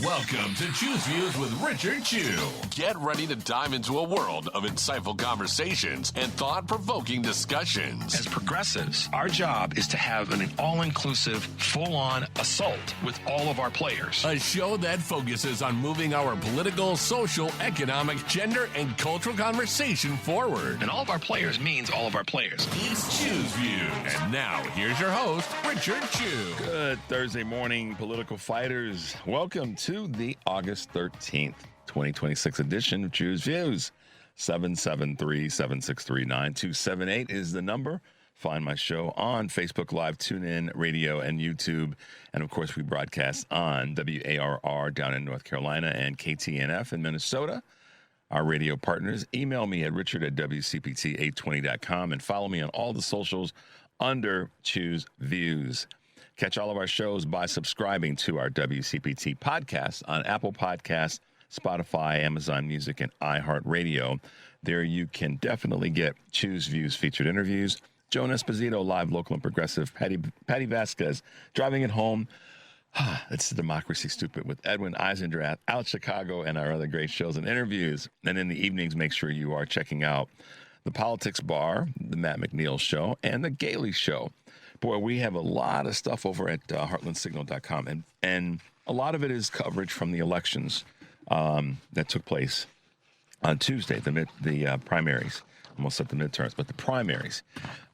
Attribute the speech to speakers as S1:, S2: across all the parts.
S1: Welcome to Choose Views with Richard Chew.
S2: Get ready to dive into a world of insightful conversations and thought-provoking discussions.
S3: As progressives, our job is to have an all-inclusive, full-on assault with all of our players.
S1: A show that focuses on moving our political, social, economic, gender, and cultural conversation forward.
S3: And all of our players means all of our players.
S1: It's Choose Views. And now, here's your host, Richard Chew.
S4: Good Thursday morning, political fighters. Welcome to the August 13th, 2026 edition of Choose Views. 773-763-9278 is the number. Find my show on Facebook Live, TuneIn, Radio, and YouTube. And, of course, we broadcast on WARR down in North Carolina and KTNF in Minnesota. Our radio partners, email me at richard@wcpt820.com and follow me on all the socials under Choose Views. Catch all of our shows by subscribing to our WCPT podcast on Apple Podcasts, Spotify, Amazon Music, and iHeartRadio. There you can definitely get Choose Views featured interviews. Joan Esposito, live, local, and progressive. Patty Vasquez, driving it home. It's Democracy Stupid with Edwin Eisendrath, Out Chicago, and our other great shows and interviews. And in the evenings, make sure you are checking out The Politics Bar, The Matt McNeil Show, and The Gailey Show. Boy, we have a lot of stuff over at heartlandsignal.com, and a lot of it is coverage from the elections that took place on Tuesday, the primaries. Almost at the midterms, but the primaries.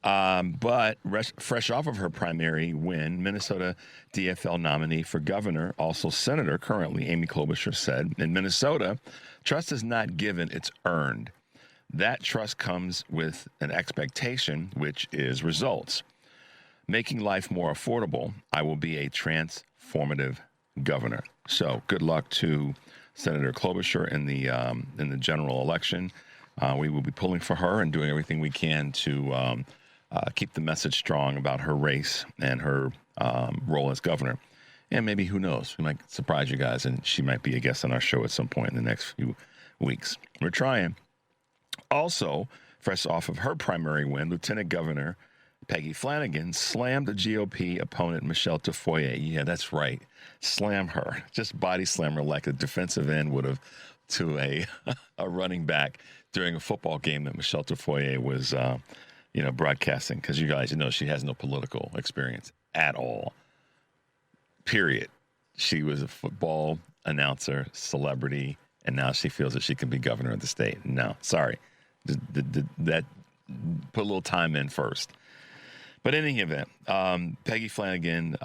S4: But fresh off of her primary win, Minnesota DFL nominee for governor, also senator currently, Amy Klobuchar said, in Minnesota, trust is not given, it's earned. That trust comes with an expectation, which is results. Making life more affordable, I will be a transformative governor. So good luck to Senator Klobuchar in the general election. We will be pulling for her and doing everything we can to keep the message strong about her race and her role as governor. And maybe, who knows, we might surprise you guys, and she might be a guest on our show at some point in the next few weeks. We're trying. Also, fresh off of her primary win, Lieutenant Governor Peggy Flanagan slammed the GOP opponent Michelle Tafoya. Yeah, that's right. Slam her. Just body slam her like a defensive end would have to a running back during a football game that Michelle Tafoya was, broadcasting. Because you guys, she has no political experience at all. Period. She was a football announcer, celebrity, and now she feels that she can be governor of the state. No, sorry. That put a little time in first. But in any event, Peggy Flanagan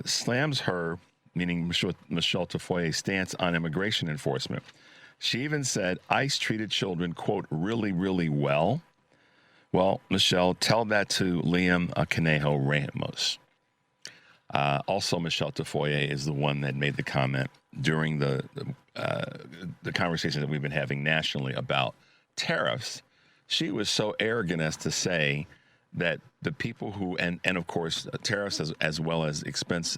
S4: slams her, meaning Michelle Tafoya's stance on immigration enforcement. She even said ICE treated children, quote, really, really well. Well, Michelle, tell that to Liam Conejo Ramos. Also, Michelle Tafoya is the one that made the comment during the conversation that we've been having nationally about tariffs. She was so arrogant as to say that the people who, and of course, tariffs as well as expenses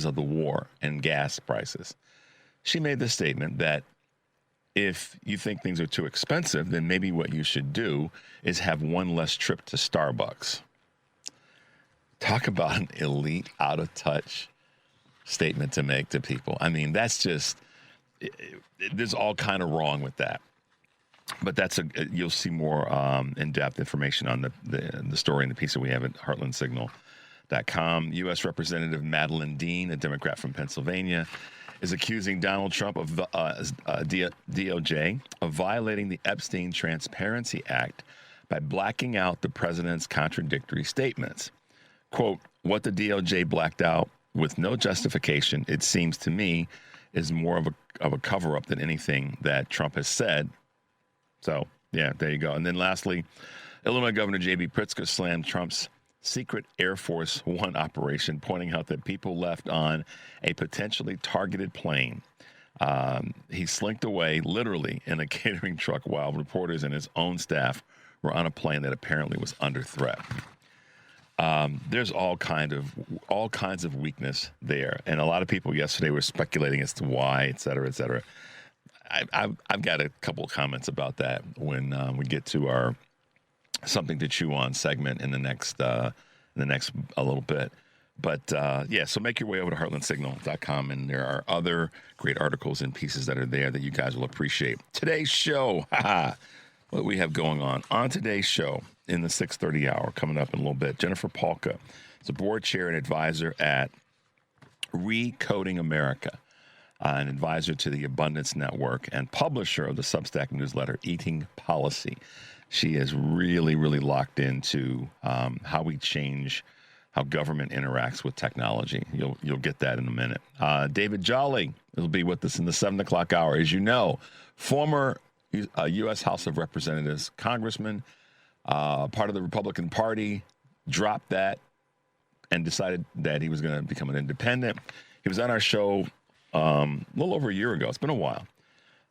S4: of the war and gas prices. She made the statement that if you think things are too expensive, then maybe what you should do is have one less trip to Starbucks. Talk about an elite, out-of-touch statement to make to people. I mean, that's just, there's all kind of wrong with that. But you'll see more in-depth information on the story and the piece that we have at heartlandsignal.com. U.S. Representative Madeleine Dean, a Democrat from Pennsylvania, is accusing Donald Trump of DOJ of violating the Epstein Transparency Act by blacking out the president's contradictory statements. Quote, what the DOJ blacked out with no justification, it seems to me, is more of a cover-up than anything that Trump has said. So, yeah, there you go. And then lastly, Illinois Governor J.B. Pritzker slammed Trump's secret Air Force One operation, pointing out that people left on a potentially targeted plane. He slinked away literally in a catering truck while reporters and his own staff were on a plane that apparently was under threat. There's all kinds of weakness there. And a lot of people yesterday were speculating as to why, et cetera, et cetera. I've got a couple of comments about that when we get to our Something to Chew On segment in the next a little bit. But yeah, so make your way over to heartlandsignal.com, and there are other great articles and pieces that are there that you guys will appreciate. Today's show, what we have going on today's show in the 6:30 hour, coming up in a little bit, Jennifer Palka is a board chair and advisor at Recoding America, an advisor to the Abundance Network and publisher of the Substack newsletter, Eating Policy. She is really, really locked into how we change how government interacts with technology. You'll get that in a minute. David Jolly will be with us in the 7 o'clock hour. As you know, former U.S. House of Representatives, congressman, part of the Republican Party, dropped that and decided that he was going to become an independent. He was on our show a little over a year ago. It's been a while.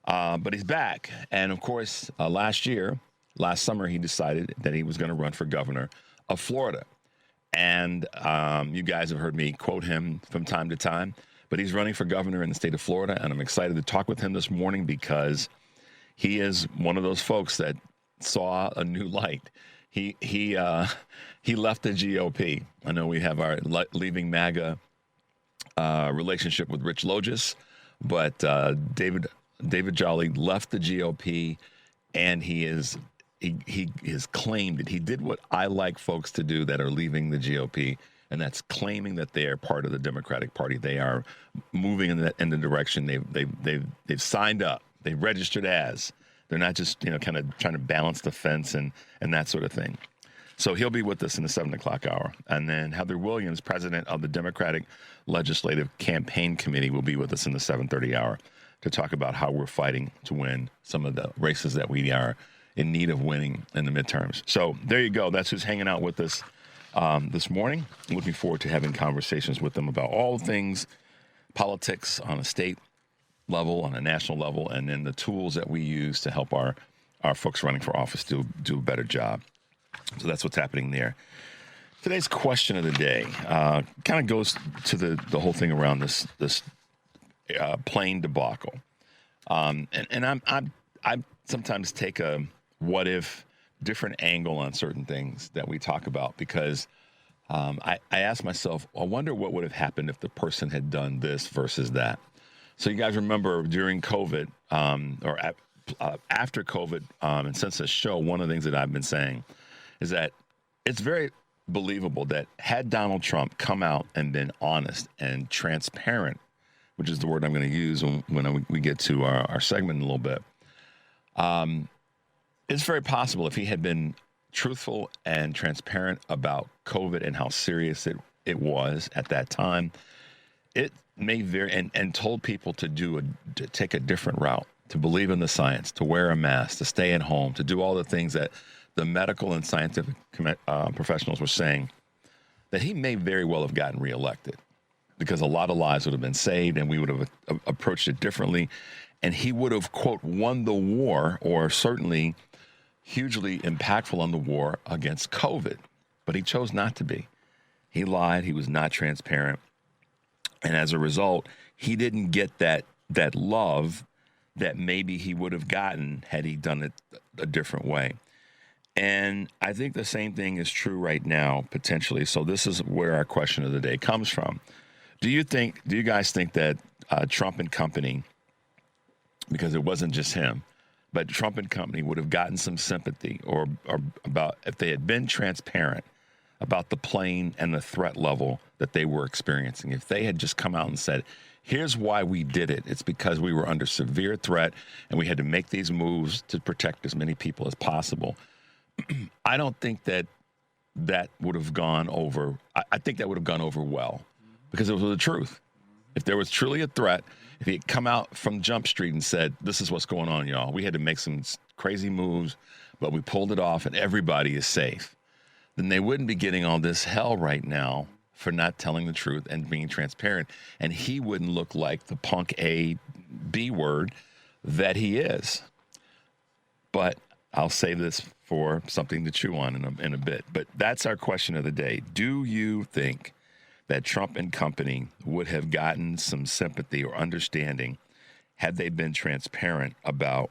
S4: But he's back. And, of course, last summer, he decided that he was going to run for governor of Florida. And you guys have heard me quote him from time to time, but he's running for governor in the state of Florida, and I'm excited to talk with him this morning because he is one of those folks that saw a new light. He left the GOP. I know we have our Leaving MAGA relationship with Rich Logis, but David Jolly left the GOP, and he has claimed it. He did what I like folks to do that are leaving the GOP, and that's claiming that they are part of the Democratic Party. They are moving in the direction they've signed up. They've registered as. They're not just kind of trying to balance the fence and that sort of thing. So he'll be with us in the 7 o'clock hour, and then Heather Williams, president of the Democratic Legislative Campaign Committee, will be with us in the 7:30 hour to talk about how we're fighting to win some of the races that we are in need of winning in the midterms. So there you go. That's who's hanging out with us this morning. Looking forward to having conversations with them about all things politics on a state level, on a national level, and then the tools that we use to help our folks running for office do a better job. So that's what's happening there. Today's question of the day kind of goes to the whole thing around this plane debacle. And I sometimes take a what if different angle on certain things that we talk about because I ask myself, I wonder what would have happened if the person had done this versus that. So you guys remember during COVID or after COVID, and since the show, one of the things that I've been saying is that it's very believable that had Donald Trump come out and been honest and transparent, which is the word I'm going to use when we get to our segment in a little bit, it's very possible if he had been truthful and transparent about COVID and how serious it was at that time, it may and told people to take a different route, to believe in the science, to wear a mask, to stay at home, to do all the things that the medical and scientific professionals were saying, that he may very well have gotten reelected because a lot of lives would have been saved and we would have approached it differently. And he would have, quote, won the war, or certainly hugely impactful on the war against COVID. But he chose not to be. He lied. He was not transparent. And as a result, he didn't get that love that maybe he would have gotten had he done it a different way. And I think the same thing is true right now, potentially. So this is where our question of the day comes from. Do you guys think that Trump and company, because it wasn't just him, but Trump and company would have gotten some sympathy or about if they had been transparent about the plane and the threat level that they were experiencing? If they had just come out and said, here's why we did it. It's because we were under severe threat and we had to make these moves to protect as many people as possible. I don't think that would have gone over. I think that would have gone over well because it was the truth. If there was truly a threat, if he had come out from Jump Street and said, this is what's going on, y'all, we had to make some crazy moves, but we pulled it off and everybody is safe, then they wouldn't be getting all this hell right now for not telling the truth and being transparent. And he wouldn't look like the punk B word that he is. But I'll save this for something to chew on in a bit. But that's our question of the day. Do you think that Trump and company would have gotten some sympathy or understanding had they been transparent about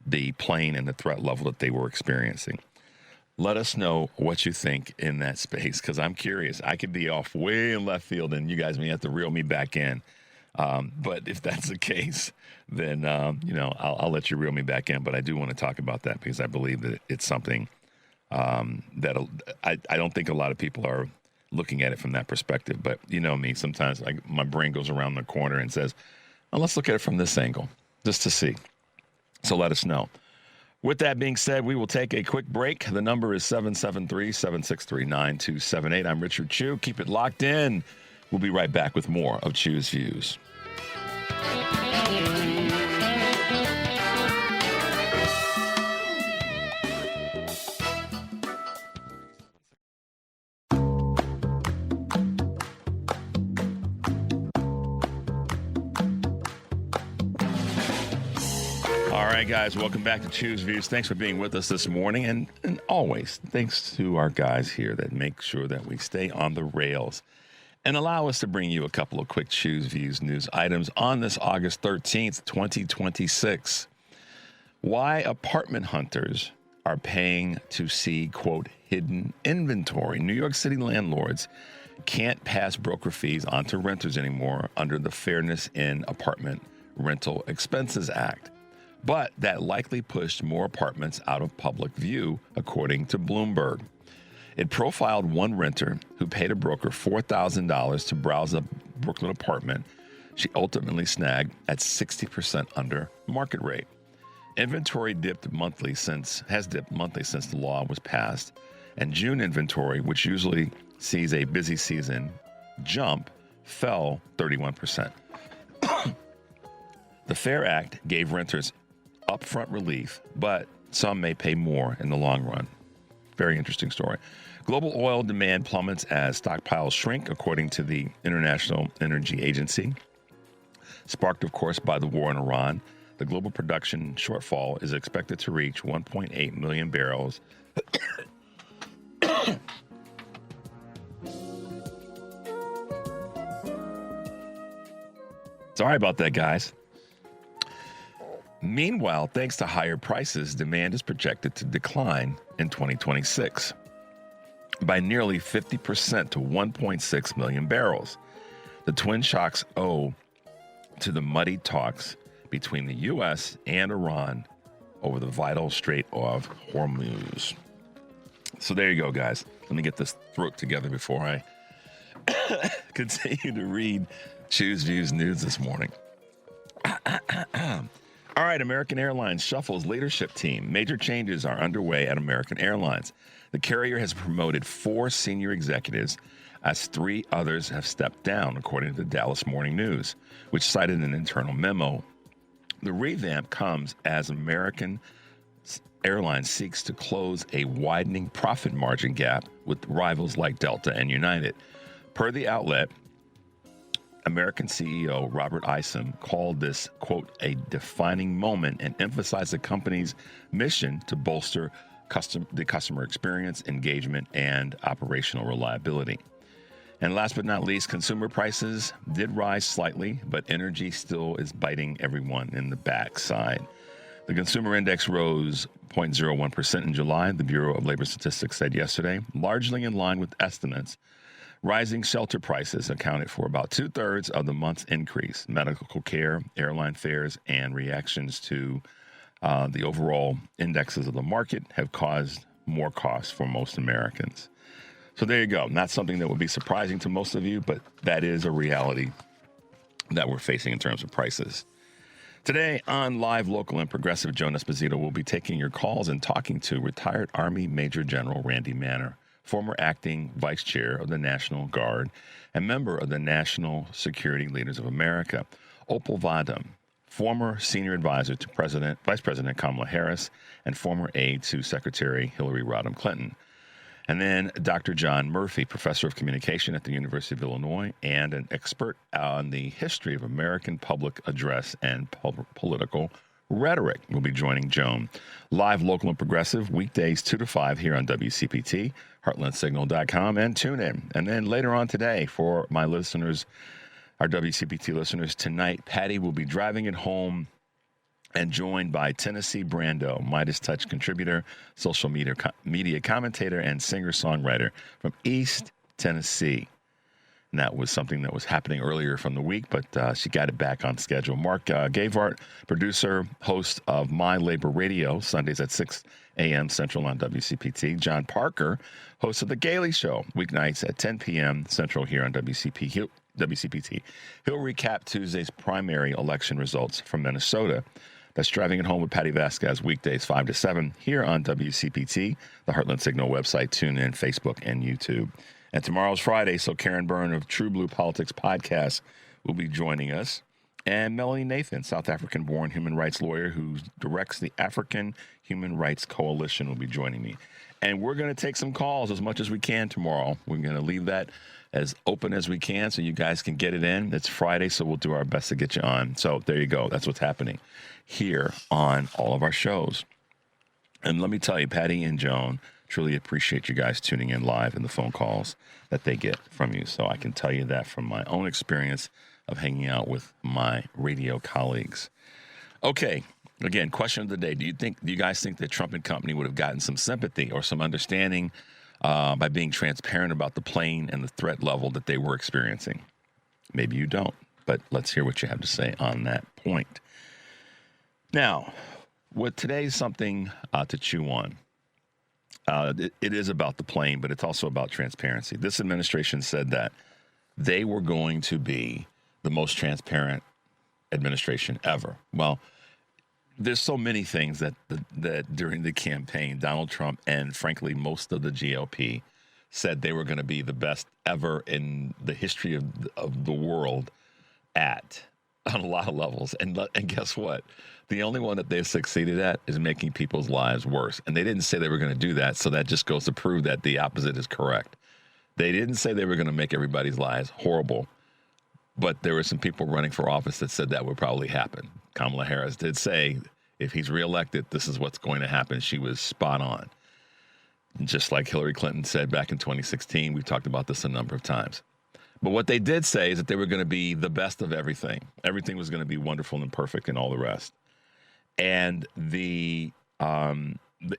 S4: the plane and the threat level that they were experiencing? Let us know what you think in that space, because I'm curious. I could be off way in left field, and you guys may have to reel me back in. But if that's the case, then I'll let you reel me back in. But I do want to talk about that because I believe that it's something that I don't think a lot of people are looking at it from that perspective. But you know me, sometimes my brain goes around the corner and says, well, let's look at it from this angle just to see. So let us know. With that being said, we will take a quick break. The number is 773-763-9278. I'm Richard Chew. Keep it locked in. We'll be right back with more of Chew's Views. All right, guys, welcome back to Chew's Views. Thanks for being with us this morning. And always, thanks to our guys here that make sure that we stay on the rails and allow us to bring you a couple of quick Chew's Views news items on this August 13th, 2026. Why apartment hunters are paying to see, quote, hidden inventory. New York City landlords can't pass broker fees onto renters anymore under the Fairness in Apartment Rental Expenses Act. But that likely pushed more apartments out of public view, according to Bloomberg. It profiled one renter who paid a broker $4,000 to browse a Brooklyn apartment she ultimately snagged at 60% under market rate. Inventory has dipped monthly since the law was passed, and June inventory, which usually sees a busy season jump, fell 31%. The FAIR Act gave renters upfront relief, but some may pay more in the long run. Very interesting story. Global oil demand plummets as stockpiles shrink, according to the International Energy Agency. Sparked, of course, by the war in Iran, the global production shortfall is expected to reach 1.8 million barrels. Sorry about that, guys. Meanwhile, thanks to higher prices, demand is projected to decline in 2026 by nearly 50% to 1.6 million barrels. The twin shocks owe to the muddy talks between the U.S. and Iran over the vital Strait of Hormuz. So there you go, guys. Let me get this throat together before I continue to read Chew's Views News this morning. All right, American Airlines shuffles leadership team. Major changes are underway at American Airlines. The carrier has promoted 4 senior executives as 3 others have stepped down, according to the Dallas Morning News, which cited an internal memo. The revamp comes as American Airlines seeks to close a widening profit margin gap with rivals like Delta and United. Per the outlet, American CEO Robert Isom called this, quote, a defining moment and emphasized the company's mission to bolster the customer experience, engagement, and operational reliability. And last but not least, consumer prices did rise slightly, but energy still is biting everyone in the backside. The consumer index rose 0.01% in July, the Bureau of Labor Statistics said yesterday, largely in line with estimates. Rising shelter prices accounted for about 2/3 of the month's increase. Medical care, airline fares, and reactions to the overall indexes of the market have caused more costs for most Americans. So there you go. Not something that would be surprising to most of you, but that is a reality that we're facing in terms of prices. Today on Live, Local, and Progressive, Joan Esposito will be taking your calls and talking to retired Army Major General Randy Manner, former acting vice chair of the National Guard and member of the National Security Leaders of America, Opal Vadam, former senior advisor to Vice President Kamala Harris and former aide to Secretary Hillary Rodham Clinton. And then Dr. John Murphy, professor of communication at the University of Illinois and an expert on the history of American public address and political rhetoric, will be joining Joan. Live, Local, and Progressive, weekdays 2 to 5 here on WCPT, heartlandsignal.com, and tune in. And then later on today, for my listeners, our WCPT listeners, tonight, Patty will be driving it home and joined by Tennessee Brando, Midas Touch contributor, social media commentator, and singer-songwriter from East Tennessee. And that was something that was happening earlier from the week, but she got it back on schedule. Mark Gavart, producer, host of My Labor Radio, Sundays at 6 a.m. Central on WCPT. John Parker, host of The Gailey Show, weeknights at 10 p.m. Central here on WCPT. He'll recap Tuesday's primary election results from Minnesota. That's Driving It Home with Patty Vasquez, weekdays 5 to 7 here on WCPT, the Heartland Signal website, TuneIn, Facebook, and YouTube. And tomorrow's Friday, so Karen Byrne of True Blue Politics Podcast will be joining us. And Melanie Nathan, South African-born human rights lawyer who directs the African Human Rights Coalition, will be joining me. And we're going to take some calls as much as we can tomorrow. We're going to leave that as open as we can so you guys can get it in. It's Friday, so we'll do our best to get you on. So there you go. That's what's happening here on all of our shows. And let me tell you, Patty and Joan truly appreciate you guys tuning in live and the phone calls that they get from you. So I can tell you that from my own experience of hanging out with my radio colleagues. Okay, again, question of the day. Do you guys think that Trump and company would have gotten some sympathy or some understanding by being transparent about the plane and the threat level that they were experiencing? Maybe you don't, but let's hear what you have to say on that point. Now, today's something to chew on. It is about the plane, but it's also about transparency. This administration said that they were going to be the most transparent administration ever. Well, there's so many things that during the campaign, Donald Trump and frankly most of the GOP said they were going to be the best ever in the history of the world on a lot of levels. And guess what? The only one that they've succeeded at is making people's lives worse. And they didn't say they were going to do that, so that just goes to prove that the opposite is correct. They didn't say they were going to make everybody's lives horrible, but there were some people running for office that said that would probably happen. Kamala Harris did say, if he's reelected, this is what's going to happen. She was spot on. Just like Hillary Clinton said back in 2016, we've talked about this a number of times. But what they did say is that they were going to be the best of everything. Everything was going to be wonderful and perfect and all the rest. And the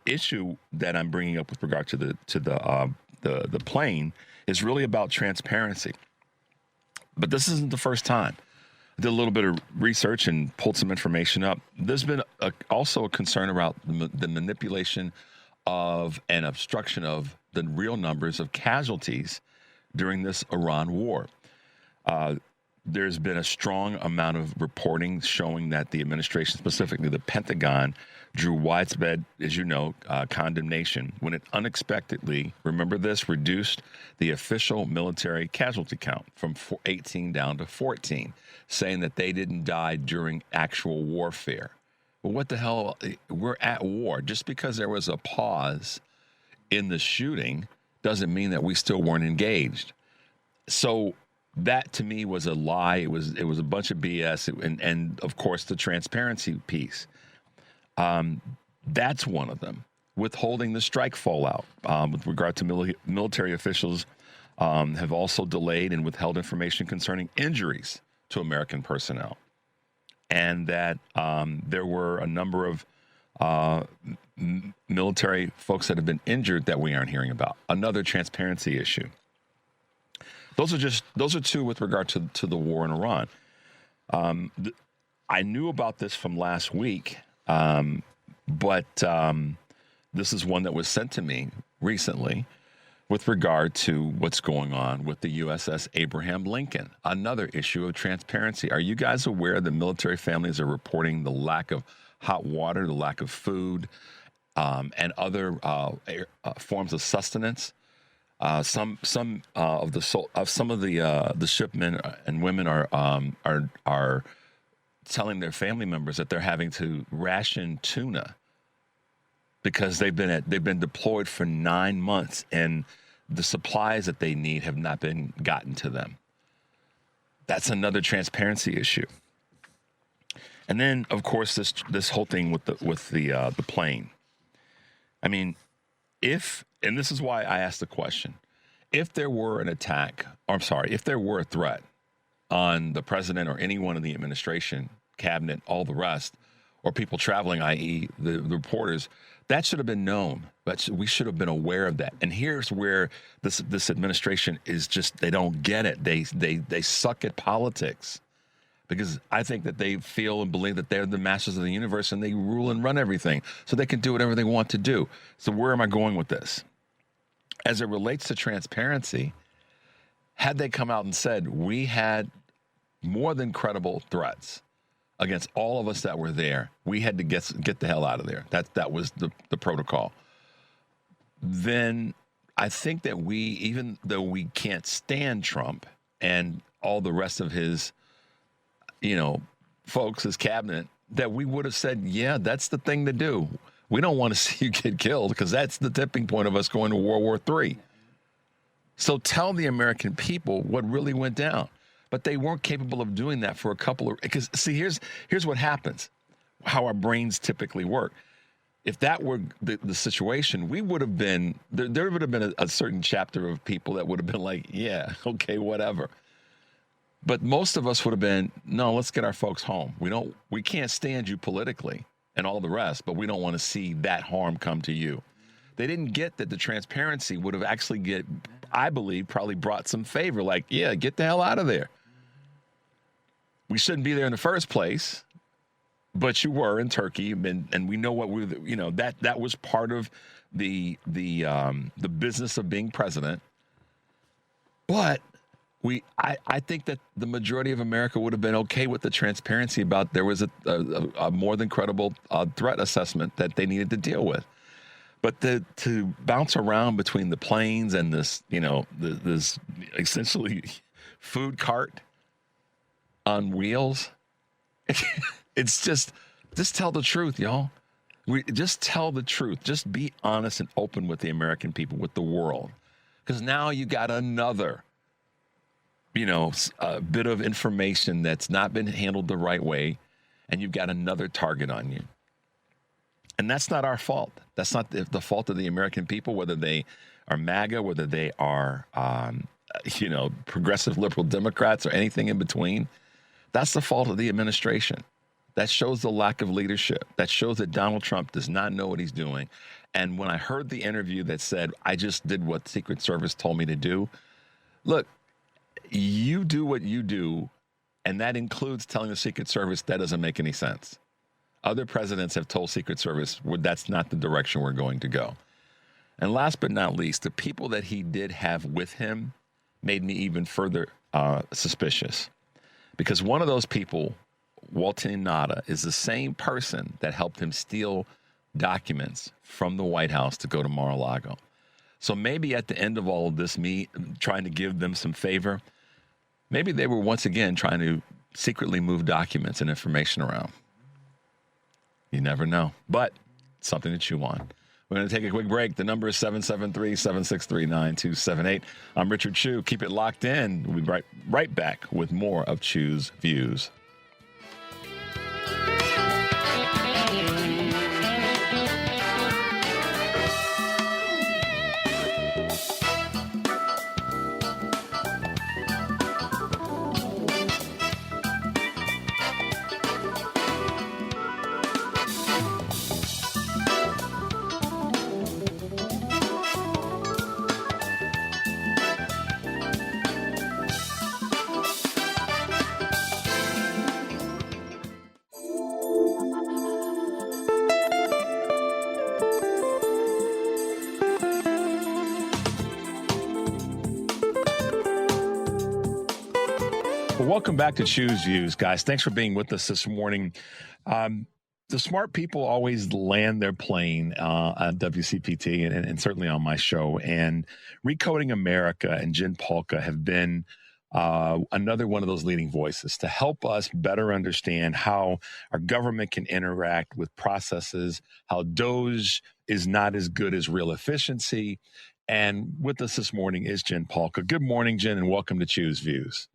S4: issue that I'm bringing up with regard to the plane is really about transparency. But this isn't the first time. I did a little bit of research and pulled some information up. There's been also a concern about the manipulation of and obstruction of the real numbers of casualties during this Iran war. There's been a strong amount of reporting showing that the administration, specifically the Pentagon, drew widespread, as you know, condemnation when it unexpectedly, remember this, reduced the official military casualty count from 18 down to 14, saying that they didn't die during actual warfare. Well, what the hell? We're at war. Just because there was a pause in the shooting doesn't mean that we still weren't engaged. So that to me was a lie. It was a bunch of BS, and of course the transparency piece. That's one of them. Withholding the strike fallout with regard to military officials have also delayed and withheld information concerning injuries to American personnel, and that there were a number of military folks that have been injured that we aren't hearing about. Another transparency issue. Those are two with regard to the war in Iran. I knew about this from last week, but this is one that was sent to me recently with regard to what's going on with the USS Abraham Lincoln. Another issue of transparency. Are you guys aware that military families are reporting the lack of hot water, the lack of food, and other forms of sustenance? Some of the shipmen and women are telling their family members that they're having to ration tuna because they've been deployed for 9 months and the supplies that they need have not been gotten to them. That's another transparency issue. And then, of course, this whole thing with the plane. I mean, and this is why I asked the question, if there were if there were a threat on the president or anyone in the administration, cabinet, all the rest, or people traveling, i.e. the reporters, that should have been known. But we should have been aware of that. And here's where this administration is just, they don't get it. They suck at politics, because I think that they feel and believe that they're the masters of the universe and they rule and run everything, so they can do whatever they want to do. So where am I going with this? As it relates to transparency, had they come out and said, we had more than credible threats against all of us that were there, we had to get the hell out of there. That was the protocol. Then I think that we, even though we can't stand Trump and all the rest of his, folks, his cabinet, that we would have said, yeah, that's the thing to do. We don't want to see you get killed, because that's the tipping point of us going to World War III. So tell the American people what really went down. But they weren't capable of doing that for a couple of, because see, here's what happens, how our brains typically work. If that were the situation, we would have been, there would have been a certain chapter of people that would have been like, yeah, okay, whatever. But most of us would have been, no, let's get our folks home. We can't stand you politically and all the rest, but we don't want to see that harm come to you. They didn't get that the transparency would have actually I believe, probably brought some favor. Like, yeah, get the hell out of there. We shouldn't be there in the first place, but you were in Turkey, and we know what that was part of the business of being president. But I think that the majority of America would have been okay with the transparency about there was a more than credible threat assessment that they needed to deal with. But to bounce around between the planes and this, this essentially food cart on wheels, it's just tell the truth, y'all. Just tell the truth. Just be honest and open with the American people, with the world. Because now you got another a bit of information that's not been handled the right way, and you've got another target on you. And that's not our fault. That's not the fault of the American people, whether they are MAGA, whether they are, progressive liberal Democrats or anything in between. That's the fault of the administration. That shows the lack of leadership. That shows that Donald Trump does not know what he's doing. And when I heard the interview that said, I just did what Secret Service told me to do, look, you do what you do, and that includes telling the Secret Service that doesn't make any sense. Other presidents have told Secret Service that's not the direction we're going to go. And last but not least, the people that he did have with him made me even further suspicious. Because one of those people, Walter Nada, is the same person that helped him steal documents from the White House to go to Mar-a-Lago. So maybe at the end of all of this, me trying to give them some favor, maybe they were once again trying to secretly move documents and information around. You never know, but it's something to chew on. We're going to take a quick break. The number is 773-763-9278. I'm Richard Chew. Keep it locked in. We'll be right back with more of Chew's Views. Welcome back to Chew's Views, guys. Thanks for being with us this morning. The smart people always land their plane on WCPT and certainly on my show. And Recoding America and Jen Pahlka have been another one of those leading voices to help us better understand how our government can interact with processes, how DOGE is not as good as real efficiency. And with us this morning is Jen Pahlka. Good morning, Jen, and welcome to Chew's Views.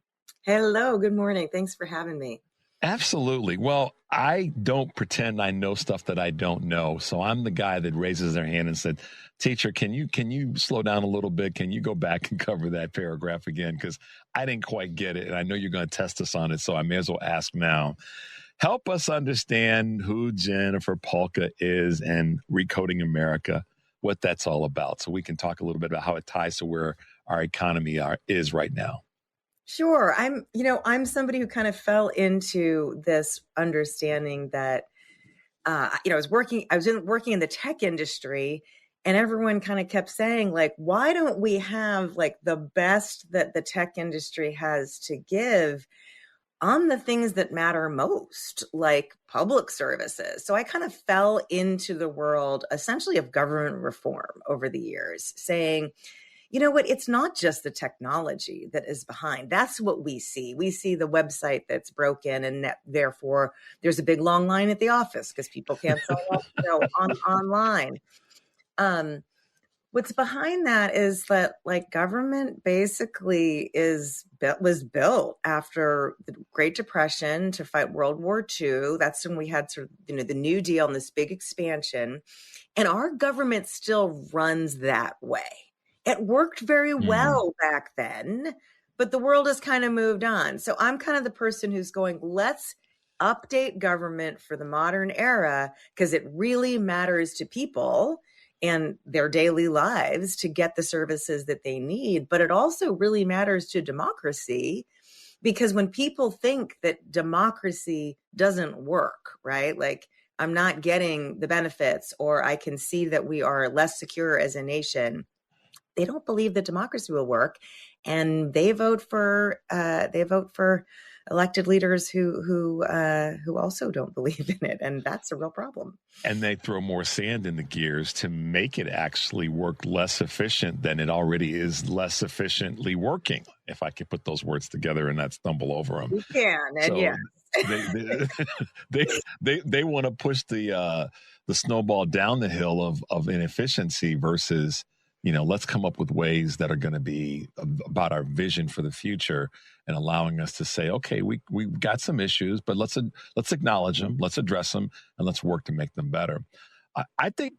S5: Hello, good morning. Thanks for having me.
S4: Absolutely. Well, I don't pretend I know stuff that I don't know. So I'm the guy that raises their hand and said, teacher, can you slow down a little bit? Can you go back and cover that paragraph again? Because I didn't quite get it. And I know you're going to test us on it. So I may as well ask now. Help us understand who Jennifer Polka is and Recoding America, what that's all about, so we can talk a little bit about how it ties to where our economy is right now.
S5: Sure. I'm somebody who kind of fell into this understanding that, I was working in the tech industry, and everyone kind of kept saying, like, why don't we have like the best that the tech industry has to give on the things that matter most, like public services? So I kind of fell into the world essentially of government reform over the years, saying, you know what, it's not just the technology that is behind. That's what we see. We see the website that's broken, and therefore there's a big long line at the office because people can't sign up, online. What's behind that is that, like, government basically was built after the Great Depression to fight World War II. That's when we had sort of, the New Deal and this big expansion. And our government still runs that way. It worked very well back then, but the world has kind of moved on. So I'm kind of the person who's going, let's update government for the modern era, because it really matters to people and their daily lives to get the services that they need. But it also really matters to democracy, because when people think that democracy doesn't work, right? Like, I'm not getting the benefits, or I can see that we are less secure as a nation, they don't believe that democracy will work, and they vote for elected leaders who also don't believe in it, and that's a real problem.
S4: And they throw more sand in the gears to make it actually work less efficient than it already is less efficiently working. If I could put those words together and not stumble over them,
S5: you can. And
S4: so
S5: yeah,
S4: they want to push the snowball down the hill of inefficiency versus, let's come up with ways that are going to be about our vision for the future and allowing us to say, okay, we've got some issues, but let's acknowledge them, let's address them, and let's work to make them better. I think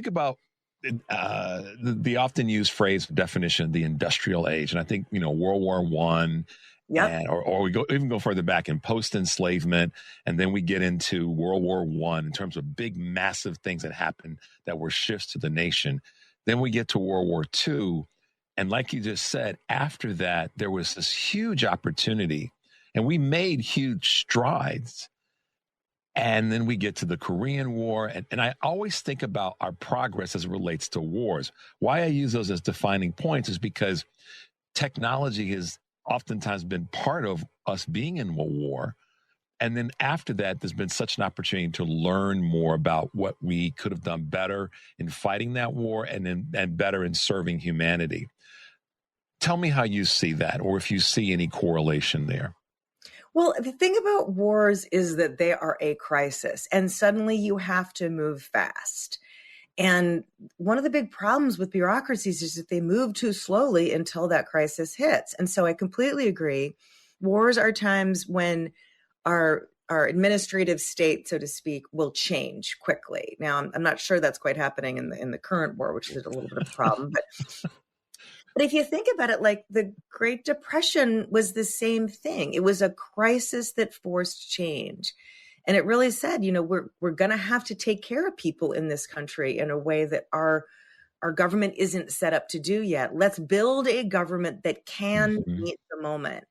S4: about the often used phrase definition, the industrial age, and I think World War I.
S5: Yep.
S4: Or we even go further back in post-enslavement, and then we get into World War I in terms of big, massive things that happened that were shifts to the nation. Then we get to World War II, and like you just said, after that, there was this huge opportunity, and we made huge strides. And then we get to the Korean War, and I always think about our progress as it relates to wars. Why I use those as defining points is because technology has oftentimes been part of us being in a war. And then after that, there's been such an opportunity to learn more about what we could have done better in fighting that war and better in serving humanity. Tell me how you see that, or if you see any correlation there.
S5: Well, the thing about wars is that they are a crisis, and suddenly you have to move fast. And one of the big problems with bureaucracies is that they move too slowly until that crisis hits. And so I completely agree. Wars are times when our administrative state, so to speak, will change quickly. Now, I'm not sure that's quite happening in the current war, which is a little bit of a problem. But if you think about it, like the Great Depression was the same thing. It was a crisis that forced change. And it really said, we're going to have to take care of people in this country in a way that our government isn't set up to do yet. Let's build a government that can meet the moment.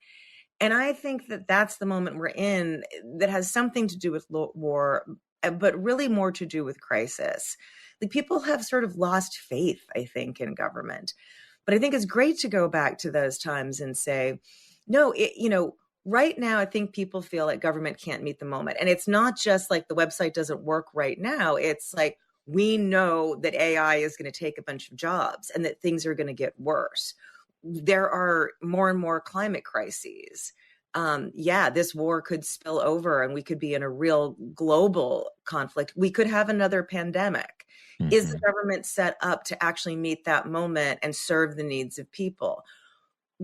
S5: And I think that that's the moment we're in, that has something to do with war, but really more to do with crisis. Like, people have sort of lost faith, I think, in government. But I think it's great to go back to those times and say, no, right now, I think people feel like government can't meet the moment. And it's not just like the website doesn't work right now. It's like, we know that AI is going to take a bunch of jobs and that things are going to get worse. There are more and more climate crises. This war could spill over and we could be in a real global conflict. We could have another pandemic. Is the government set up to actually meet that moment and serve the needs of people?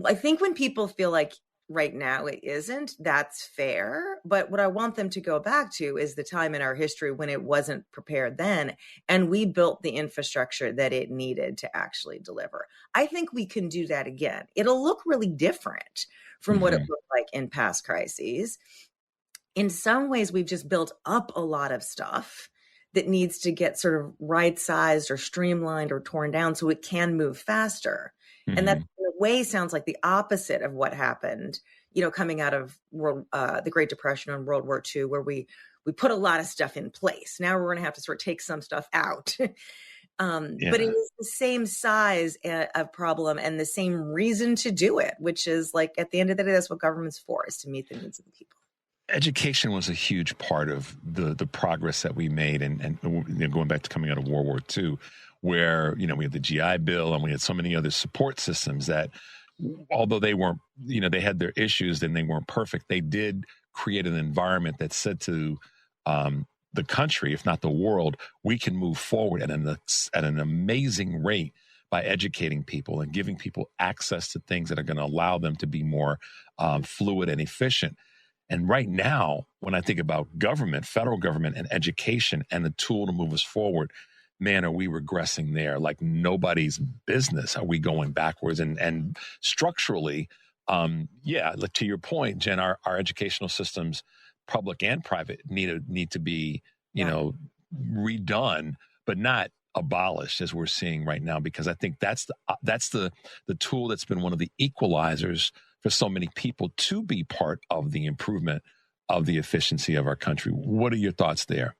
S5: I think when people feel like right now it isn't, that's fair. But what I want them to go back to is the time in our history when it wasn't prepared then, and we built the infrastructure that it needed to actually deliver. I think we can do that again. It'll look really different from what it looked like in past crises. in some ways, we've just built up a lot of stuff that needs to get sort of right-sized or streamlined or torn down so it can move faster. And that, in a way, sounds like the opposite of what happened, coming out of the Great Depression and World War II, where we put a lot of stuff in place. Now we're going to have to sort of take some stuff out. But it is the same size of problem and the same reason to do it, which is like, at the end of the day, that's what government's for, is to meet the needs of the people.
S4: Education was a huge part of the progress that we made, and going back to coming out of World War II, where we had the GI Bill and we had so many other support systems that, although they weren't, they had their issues and they weren't perfect, they did create an environment that said to the country, if not the world, we can move forward at an amazing rate by educating people and giving people access to things that are going to allow them to be more fluid and efficient. And right now, when I think about government, federal government, and education and the tool to move us forward, man, are we regressing there like nobody's business? Are we going backwards? And structurally, like to your point, Jen, our educational systems, public and private, need to be, redone, but not abolished as we're seeing right now, because I think that's the tool that's been one of the equalizers for so many people to be part of the improvement of the efficiency of our country. What are your thoughts there?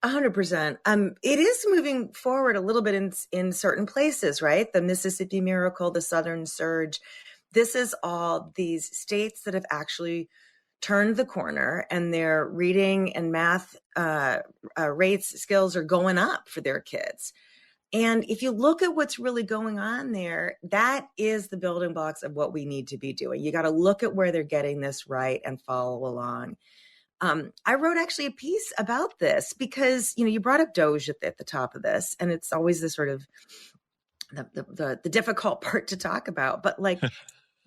S5: 100%. It is moving forward a little bit in certain places, right? The Mississippi Miracle, the Southern Surge. This is all these states that have actually turned the corner, and their reading and math skills are going up for their kids. And if you look at what's really going on there, that is the building blocks of what we need to be doing. You got to look at where they're getting this right and follow along. I wrote actually a piece about this because, you brought up DOGE at the top of this, and it's always the sort of the difficult part to talk about. But like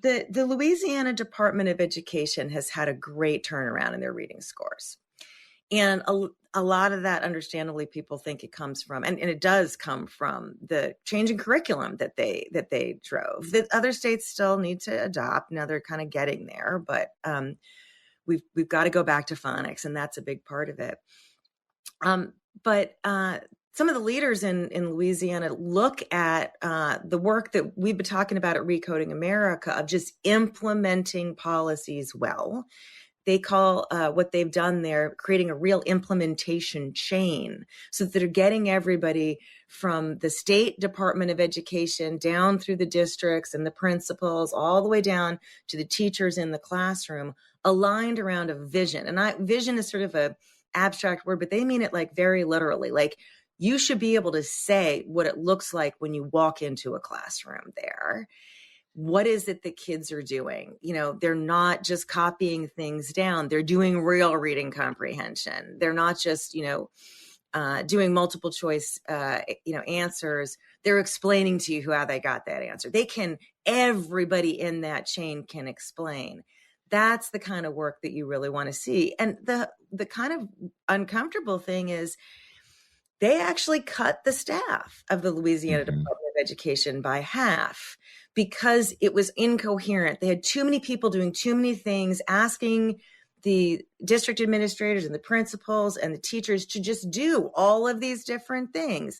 S5: the Louisiana Department of Education has had a great turnaround in their reading scores. And a lot of that, understandably, people think it comes from, and it does come from, the change in curriculum that they drove, that other states still need to adopt. Now they're kind of getting there, but we've got to go back to phonics, and that's a big part of it. But some of the leaders in Louisiana look at the work that we've been talking about at Recoding America of just implementing policies well. They call what they've done there creating a real implementation chain, so that they're getting everybody from the state Department of Education down through the districts and the principals, all the way down to the teachers in the classroom, aligned around a vision. And vision is sort of a abstract word, but they mean it like very literally. Like, you should be able to say what it looks like when you walk into a classroom there. What is it that kids are doing? They're not just copying things down. They're doing real reading comprehension. They're not just, doing multiple choice, answers. They're explaining to you how they got that answer. Everybody in that chain can explain. That's the kind of work that you really want to see. And the kind of uncomfortable thing is they actually cut the staff of the Louisiana Department of Education by half because it was incoherent. They had too many people doing too many things, asking the district administrators and the principals and the teachers to just do all of these different things.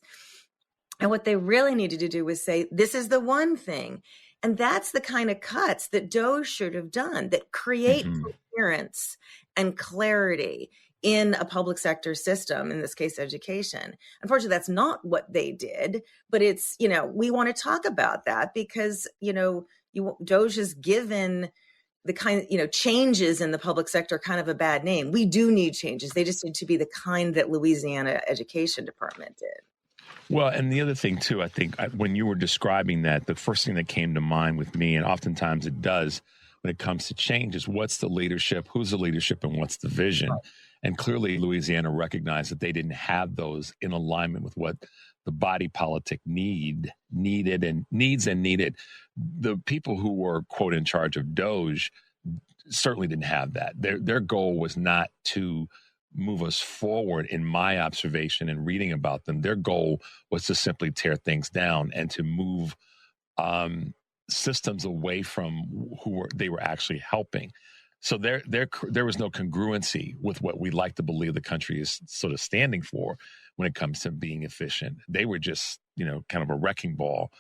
S5: And what they really needed to do was say, this is the one thing. And that's the kind of cuts that DOGE should have done, that create coherence and clarity in a public sector system, in this case, education. Unfortunately, that's not what they did, but it's, we want to talk about that because, DOGE has given the kind of, changes in the public sector kind of a bad name. We do need changes. They just need to be the kind that Louisiana Education Department did.
S4: Well, and the other thing, too, I think when you were describing that, the first thing that came to mind with me, and oftentimes it does when it comes to change, is what's the leadership, who's the leadership, and what's the vision? Right. And clearly, Louisiana recognized that they didn't have those in alignment with what the body politic needed. The people who were, quote, in charge of DOGE certainly didn't have that. Their goal was not to move us forward, in my observation and reading about them. Their goal was to simply tear things down and to move systems away from who they were actually helping. So there was no congruency with what we like to believe the country is sort of standing for when it comes to being efficient. They were just, kind of a wrecking ball.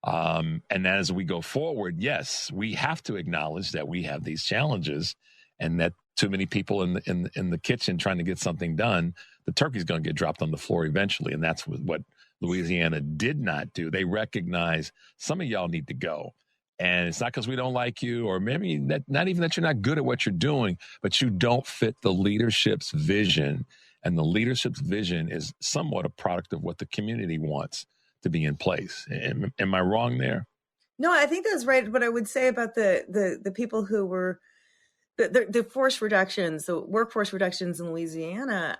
S4: And as we go forward, yes, we have to acknowledge that we have these challenges, and that too many people in the kitchen trying to get something done, the turkey's going to get dropped on the floor eventually. And that's what Louisiana did not do. They recognize some of y'all need to go. And it's not because we don't like you, or maybe not even that you're not good at what you're doing, but you don't fit the leadership's vision. And the leadership's vision is somewhat a product of what the community wants to be in place. Am I wrong there?
S5: No, I think that's right. What I would say about the people who were the force reductions, the workforce reductions in Louisiana,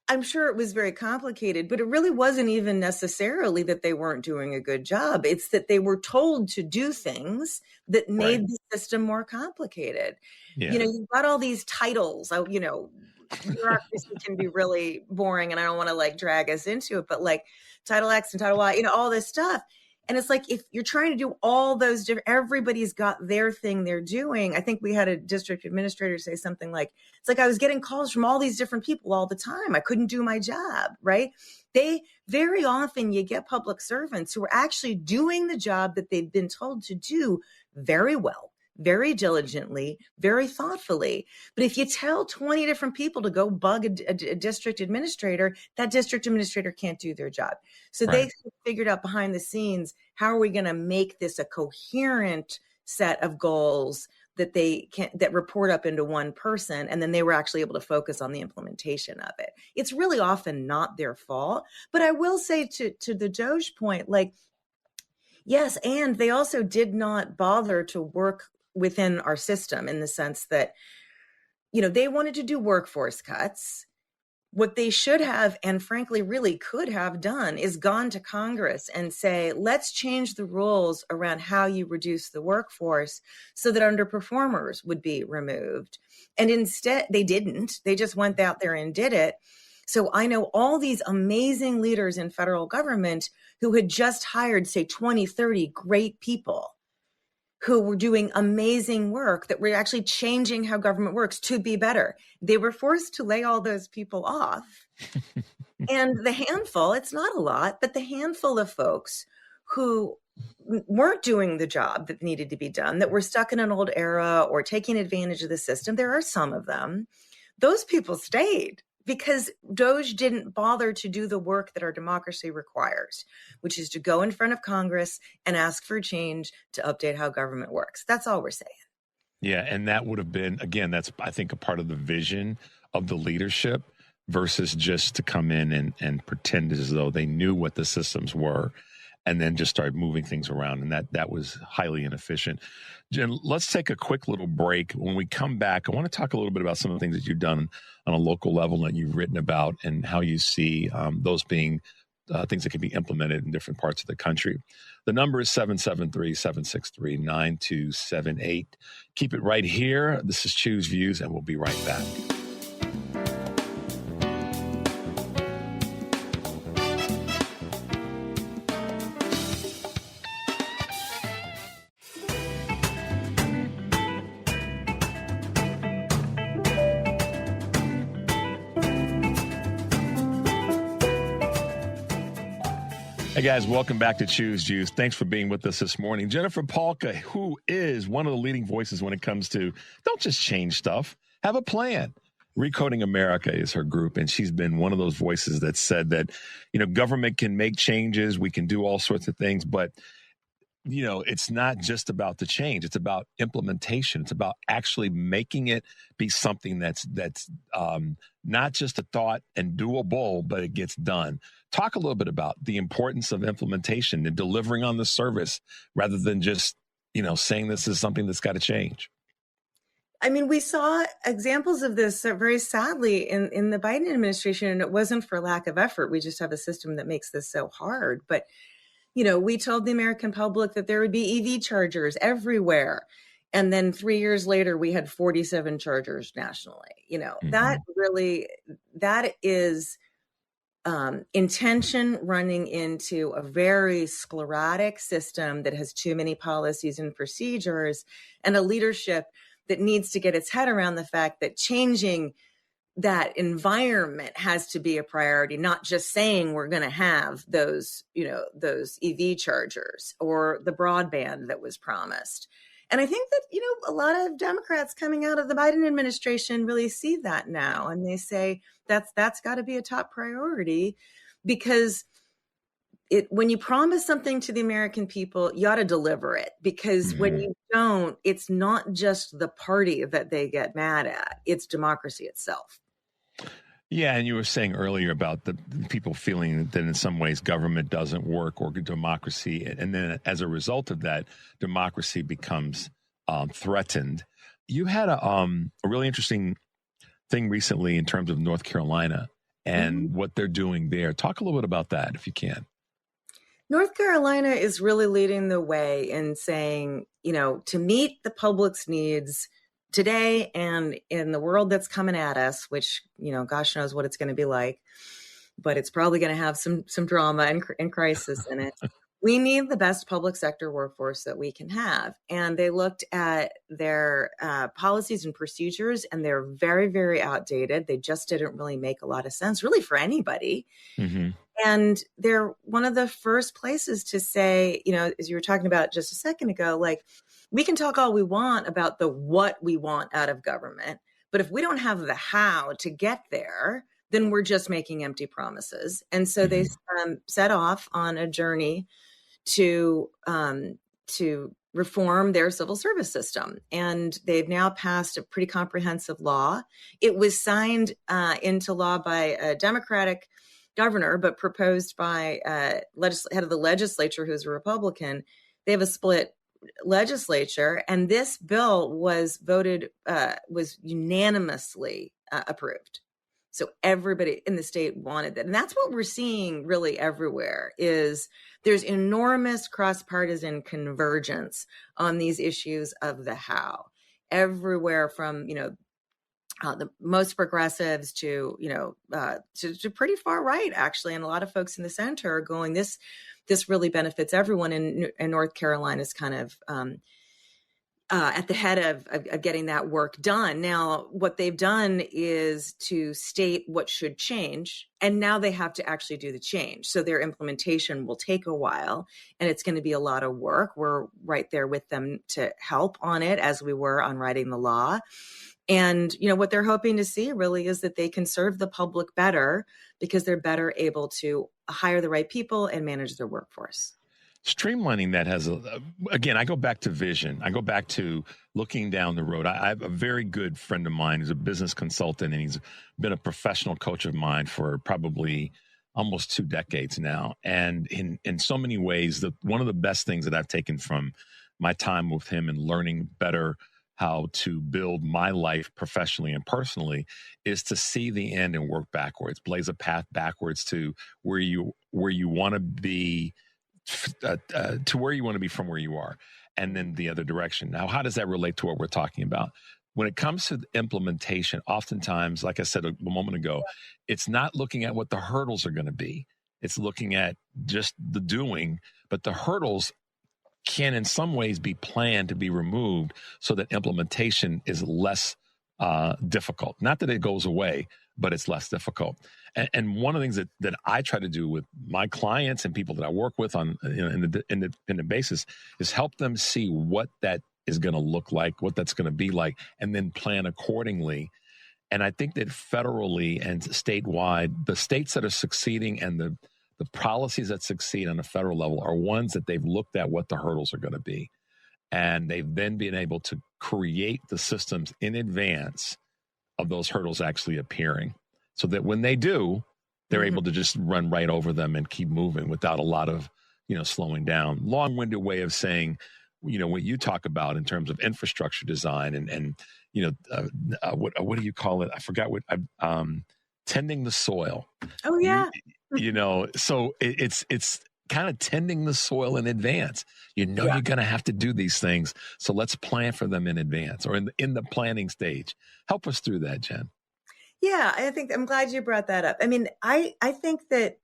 S5: I'm sure it was very complicated, but it really wasn't even necessarily that they weren't doing a good job. It's that they were told to do things that made the system more complicated.
S4: Yeah.
S5: You've got all these titles, bureaucracy can be really boring, and I don't want to drag us into it, but Title X and Title Y, all this stuff. And it's like, if you're trying to do all those different, everybody's got their thing they're doing. I think we had a district administrator say something like, it's like I was getting calls from all these different people all the time. I couldn't do my job, right? Very often you get public servants who are actually doing the job that they've been told to do very well, very diligently, very thoughtfully. But if you tell 20 different people to go bug a district administrator, that district administrator can't do their job. So they figured out behind the scenes, how are we going to make this a coherent set of goals that report up into one person? And then they were actually able to focus on the implementation of it. It's really often not their fault. But I will say to the Doge point, yes, and they also did not bother to work within our system in the sense that, they wanted to do workforce cuts. What they should have, and frankly really could have done, is gone to Congress and say, let's change the rules around how you reduce the workforce so that underperformers would be removed. And instead, they didn't. They just went out there and did it. So I know all these amazing leaders in federal government who had just hired, say, 20, 30 great people who were doing amazing work that were actually changing how government works to be better. They were forced to lay all those people off. And the handful, it's not a lot, but the handful of folks who weren't doing the job that needed to be done, that were stuck in an old era or taking advantage of the system, there are some of them. Those people stayed because Doge didn't bother to do the work that our democracy requires, which is to go in front of Congress and ask for change to update how government works. That's all we're saying.
S4: Yeah, and that would have been, again, that's, I think, a part of the vision of the leadership versus just to come in and pretend as though they knew what the systems were and then just start moving things around. And that was highly inefficient. Jen, let's take a quick little break. When we come back, I want to talk a little bit about some of the things that you've done on a local level that you've written about and how you see those being things that can be implemented in different parts of the country. The number is 773-763-9278. Keep it right here. This is Choose Views, and we'll be right back. Hey guys, welcome back to Choose Views. Thanks for being with us this morning. Jennifer Palka, who is one of the leading voices when it comes to don't just change stuff, have a plan. Recoding America is her group, and she's been one of those voices that said that, government can make changes, we can do all sorts of things, but it's not just about the change. It's about implementation. It's about actually making it be something that's not just a thought and doable, but it gets done. Talk a little bit about the importance of implementation and delivering on the service rather than just, saying this is something that's got to change.
S5: I mean, we saw examples of this very sadly in the Biden administration, and it wasn't for lack of effort. We just have a system that makes this so hard. But we told the American public that there would be EV chargers everywhere. And then 3 years later, we had 47 chargers nationally. That is intention running into a very sclerotic system that has too many policies and procedures and a leadership that needs to get its head around the fact that changing that environment has to be a priority, not just saying we're going to have those, those EV chargers or the broadband that was promised. And I think that, a lot of Democrats coming out of the Biden administration really see that now. And they say that's got to be a top priority, because when you promise something to the American people, you ought to deliver it, because when you don't, it's not just the party that they get mad at, it's democracy itself.
S4: Yeah, and you were saying earlier about the people feeling that in some ways government doesn't work, or democracy, and then as a result of that, democracy becomes threatened. You had a really interesting thing recently in terms of North Carolina and what they're doing there. Talk a little bit about that, if you can.
S5: North Carolina is really leading the way in saying, to meet the public's needs today and in the world that's coming at us, which, gosh knows what it's going to be like, but it's probably going to have some drama and crisis in it. We need the best public sector workforce that we can have. And they looked at their policies and procedures, and they're very, very outdated. They just didn't really make a lot of sense, really, for anybody. And they're one of the first places to say, as you were talking about just a second ago, like, we can talk all we want about the what we want out of government, but if we don't have the how to get there, then we're just making empty promises. And so they set off on a journey to reform their civil service system. And they've now passed a pretty comprehensive law. It was signed into law by a Democratic governor, but proposed by head of the legislature, who's a Republican. They have a split legislature, and this bill was unanimously approved. So everybody in the state wanted that. And that's what we're seeing really everywhere, is there's enormous cross-partisan convergence on these issues of the how. Everywhere from, the most progressives to pretty far right, actually. And a lot of folks in the center are going, this really benefits everyone. And North Carolina is kind of at the head of getting that work done. Now, what they've done is to state what should change, and now they have to actually do the change. So their implementation will take a while, and it's going to be a lot of work. We're right there with them to help on it, as we were on writing the law. And, what they're hoping to see really is that they can serve the public better, because they're better able to hire the right people and manage their workforce.
S4: Streamlining that has, again, I go back to vision. I go back to looking down the road. I have a very good friend of mine who's a business consultant, and he's been a professional coach of mine for probably almost 2 decades now. And in so many ways, one of the best things that I've taken from my time with him and learning better how to build my life professionally and personally is to see the end and work backwards, blaze a path backwards to where you want to be, to where you want to be from where you are, and then the other direction. Now, how does that relate to what we're talking about? When it comes to implementation, oftentimes, like I said a moment ago, it's not looking at what the hurdles are going to be. It's looking at just the doing, but the hurdles can in some ways be planned to be removed so that implementation is less difficult. Not that it goes away, but it's less difficult. And one of the things that I try to do with my clients and people that I work with on an independent basis is help them see what that is going to look like, what that's going to be like, and then plan accordingly. And I think that federally and statewide, the states that are succeeding and the policies that succeed on a federal level are ones that they've looked at what the hurdles are going to be. And they've then been able to create the systems in advance of those hurdles actually appearing, so that when they do, they're able to just run right over them and keep moving without a lot of, slowing down. Long-winded way of saying, what you talk about in terms of infrastructure design and what do you call it? I forgot what, tending the soil.
S5: Oh, yeah.
S4: So it's kind of tending the soil in advance. You're going to have to do these things. So let's plan for them in advance or in the planning stage. Help us through that, Jen.
S5: Yeah, I'm glad you brought that up. I mean, I think that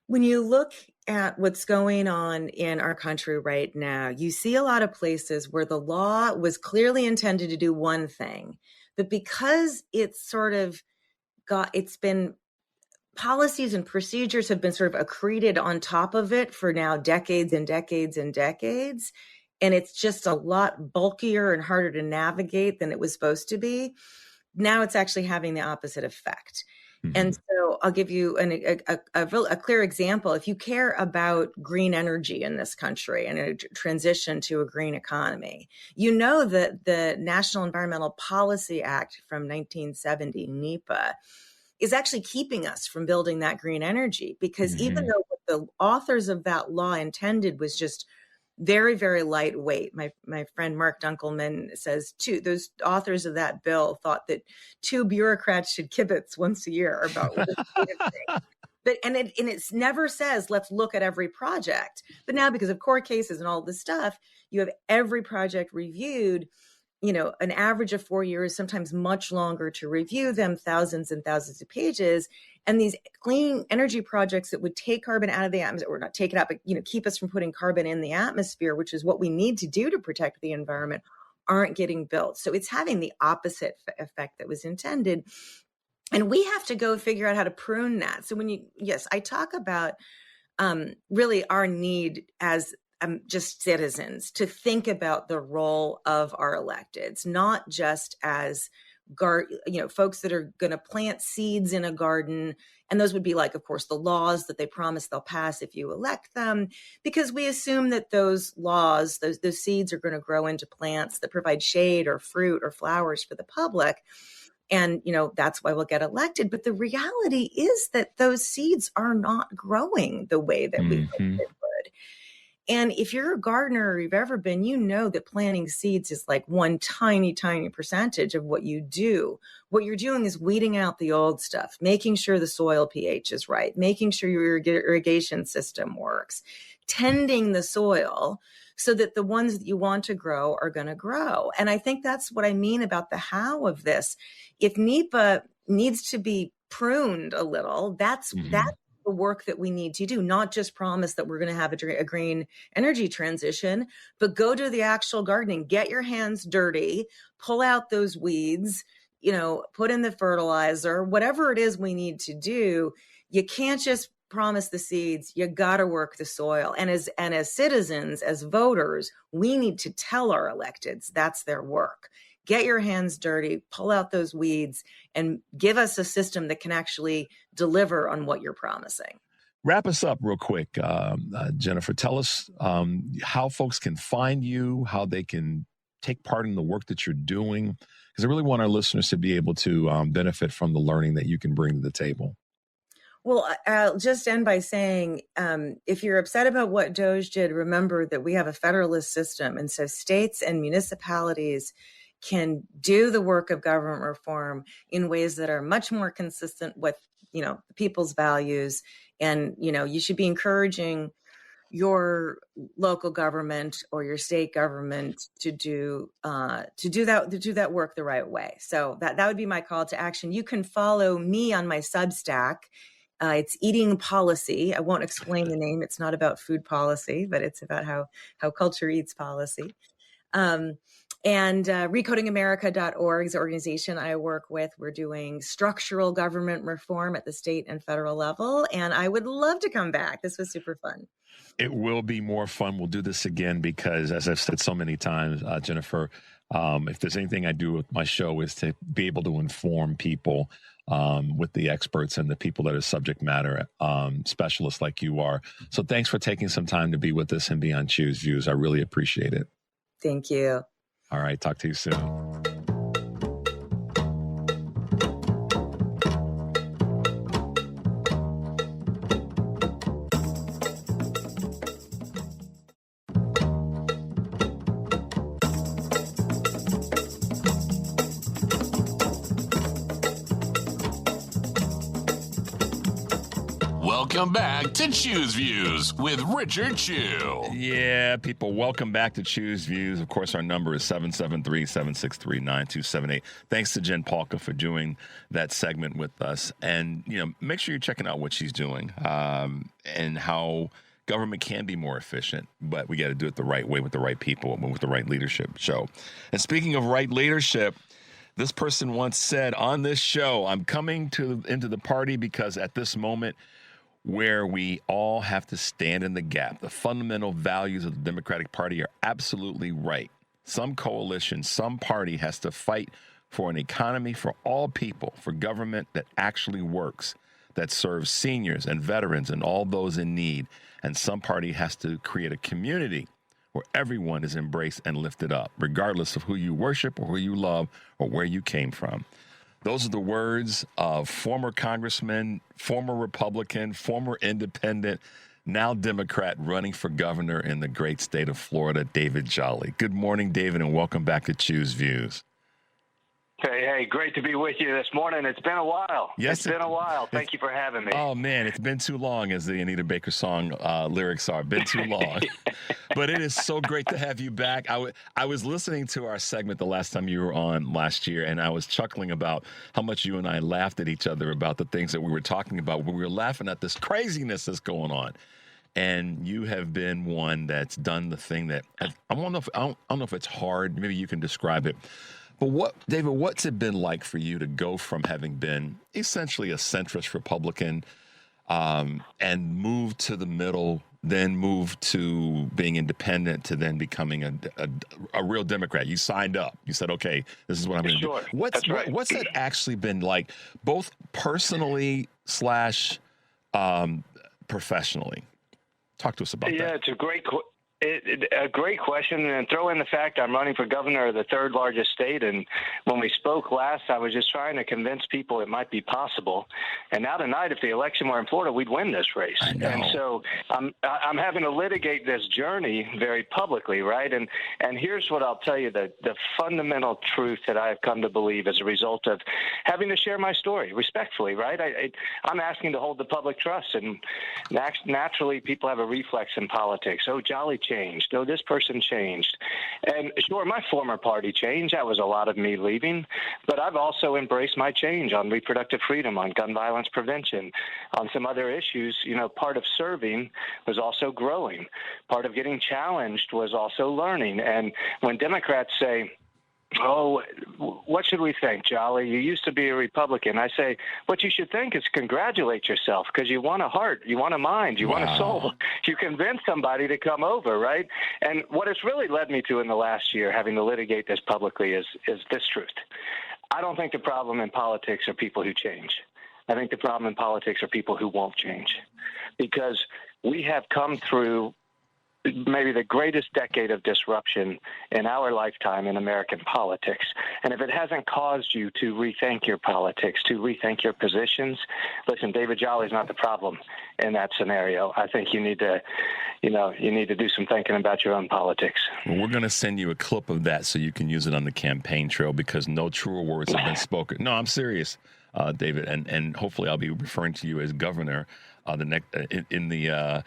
S5: when you look at what's going on in our country right now, you see a lot of places where the law was clearly intended to do one thing, but because it's been policies and procedures have been sort of accreted on top of it for now decades and decades and decades. And it's just a lot bulkier and harder to navigate than it was supposed to be. Now it's actually having the opposite effect. Mm-hmm. And so I'll give you a clear example. If you care about green energy in this country and a transition to a green economy, you know that the National Environmental Policy Act from 1970, NEPA, is actually keeping us from building that green energy, because even though what the authors of that law intended was just very, very lightweight. My friend Mark Dunkelman says those authors of that bill thought that 2 bureaucrats should kibitz once a year about what But it never says, let's look at every project. But now, because of court cases and all this stuff, you have every project reviewed, an average of 4 years, sometimes much longer to review them, thousands and thousands of pages. And these clean energy projects that would take carbon out of the atmosphere, or not take it out, but keep us from putting carbon in the atmosphere, which is what we need to do to protect the environment, aren't getting built. So it's having the opposite effect that was intended. And we have to go figure out how to prune that. So I talk about really our need as just citizens to think about the role of our electeds, not just as folks that are going to plant seeds in a garden. And those would be like, of course, the laws that they promise they'll pass if you elect them, because we assume that those laws, those seeds are going to grow into plants that provide shade or fruit or flowers for the public. And, that's why we'll get elected. But the reality is that those seeds are not growing the way that we hoped it would. And if you're a gardener or you've ever been, you know that planting seeds is like one tiny, tiny percentage of what you do. What you're doing is weeding out the old stuff, making sure the soil pH is right, making sure your irrigation system works, tending the soil so that the ones that you want to grow are going to grow. And I think that's what I mean about the how of this. If NEPA needs to be pruned a little, that's the work that we need to do, not just promise that we're going to have a green energy transition, but go to the actual gardening, get your hands dirty, pull out those weeds, put in the fertilizer, whatever it is we need to do. You can't just promise the seeds. You got to work the soil. And as citizens, as voters, we need to tell our electeds that's their work. Get your hands dirty, pull out those weeds, and give us a system that can actually deliver on what you're promising.
S4: Wrap us up real quick, Jennifer. Tell us how folks can find you, how they can take part in the work that you're doing, because I really want our listeners to be able to benefit from the learning that you can bring to the table.
S5: Well, I'll just end by saying, if you're upset about what DOGE did, remember that we have a federalist system. And so states and municipalities can do the work of government reform in ways that are much more consistent with, people's values. And, you should be encouraging your local government or your state government to do that work the right way. So that would be my call to action. You can follow me on my Substack. It's Eating Policy. I won't explain the name. It's not about food policy, but it's about how culture eats policy. And recodingamerica.org is the organization I work with. We're doing structural government reform at the state and federal level. And I would love to come back. This was super fun.
S4: It will be more fun. We'll do this again because, as I've said so many times, Jennifer, if there's anything I do with my show is to be able to inform people with the experts and the people that are subject matter specialists like you are. So thanks for taking some time to be with us and be on Choose Views. I really appreciate it.
S5: Thank you.
S4: All right. Talk to you soon.
S2: Welcome back to Choose Views with Richard Chew.
S4: Yeah, people, welcome back to Choose Views. Of course, our number is 773-763-9278. Thanks to Jen Pahlka for doing that segment with us. And, make sure you're checking out what she's doing and how government can be more efficient, but we got to do it the right way with the right people and with the right leadership. And speaking of right leadership, this person once said on this show, I'm coming into the party because at this moment where we all have to stand in the gap, the fundamental values of the Democratic Party are absolutely right. Some coalition, some party has to fight for an economy for all people, for government that actually works, that serves seniors and veterans and all those in need. And some party has to create a community where everyone is embraced and lifted up, regardless of who you worship or who you love or where you came from. Those are the words of former Congressman, former Republican, former Independent, now Democrat running for governor in the great state of Florida, David Jolly. Good morning, David, and welcome back to Choose Views.
S6: Hey, great to be with you this morning. It's been a while.
S4: Yes,
S6: it's been a while. Thank you for having me.
S4: Oh, man, it's been too long, as the Anita Baker song lyrics are. Been too long. But it is so great to have you back. I was listening to our segment the last time you were on last year, and I was chuckling about how much you and I laughed at each other about the things that we were talking about when we were laughing at this craziness that's going on. And you have been one that's done the thing that I don't know if it's hard. Maybe you can describe it. But David, what's it been like for you to go from having been essentially a centrist Republican and move to the middle, then move to being independent, to then becoming a real Democrat? You signed up. You said, okay, this is what I'm going to do. What's that actually been like, both personally / professionally? Talk to us about that.
S6: Yeah, it's a great question, and throw in the fact I'm running for governor of the third largest state. And when we spoke last, I was just trying to convince people it might be possible. And now tonight, if the election were in Florida, we'd win this race.
S4: I know.
S6: And so I'm having to litigate this journey very publicly, right? And here's what I'll tell you: the fundamental truth that I have come to believe as a result of having to share my story respectfully, right? I'm asking to hold the public trust, and naturally, people have a reflex in politics. Oh, Jolly changed. Oh, this person changed. And sure, my former party changed. That was a lot of me leaving. But I've also embraced my change on reproductive freedom, on gun violence prevention, on some other issues. You know, part of serving was also growing. Part of getting challenged was also learning. And when Democrats say, oh, what should we think, Jolly? You used to be a Republican. I say, what you should think is congratulate yourself, because you want a heart, you want a mind, you want a soul. You convince somebody to come over, right? And what it's really led me to in the last year, having to litigate this publicly, is this truth. I don't think the problem in politics are people who change. I think the problem in politics are people who won't change, because we have come through maybe the greatest decade of disruption in our lifetime in American politics. And if it hasn't caused you to rethink your politics, to rethink your positions, listen, David Jolly is not the problem in that scenario. I think you need to do some thinking about your own politics.
S4: Well, we're going to send you a clip of that so you can use it on the campaign trail, because no truer words have been spoken. No, I'm serious, David, and hopefully I'll be referring to you as governor in the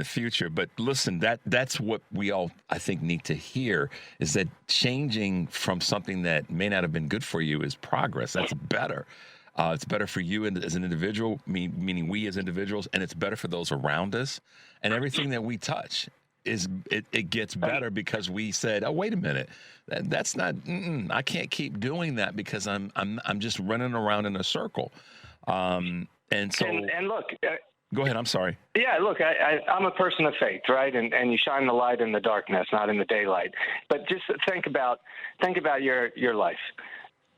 S4: future. But listen, that's what we all, I think, need to hear, is that changing from something that may not have been good for you is progress. That's better. It's better for you as an individual, meaning we as individuals, and it's better for those around us. And everything that we touch it gets better, because we said, oh, wait a minute, that's not. I can't keep doing that because I'm just running around in a circle. And so,
S6: and look,
S4: go ahead. I'm sorry.
S6: Yeah, look, I'm a person of faith, right? And you shine the light in the darkness, not in the daylight. But just think about your life.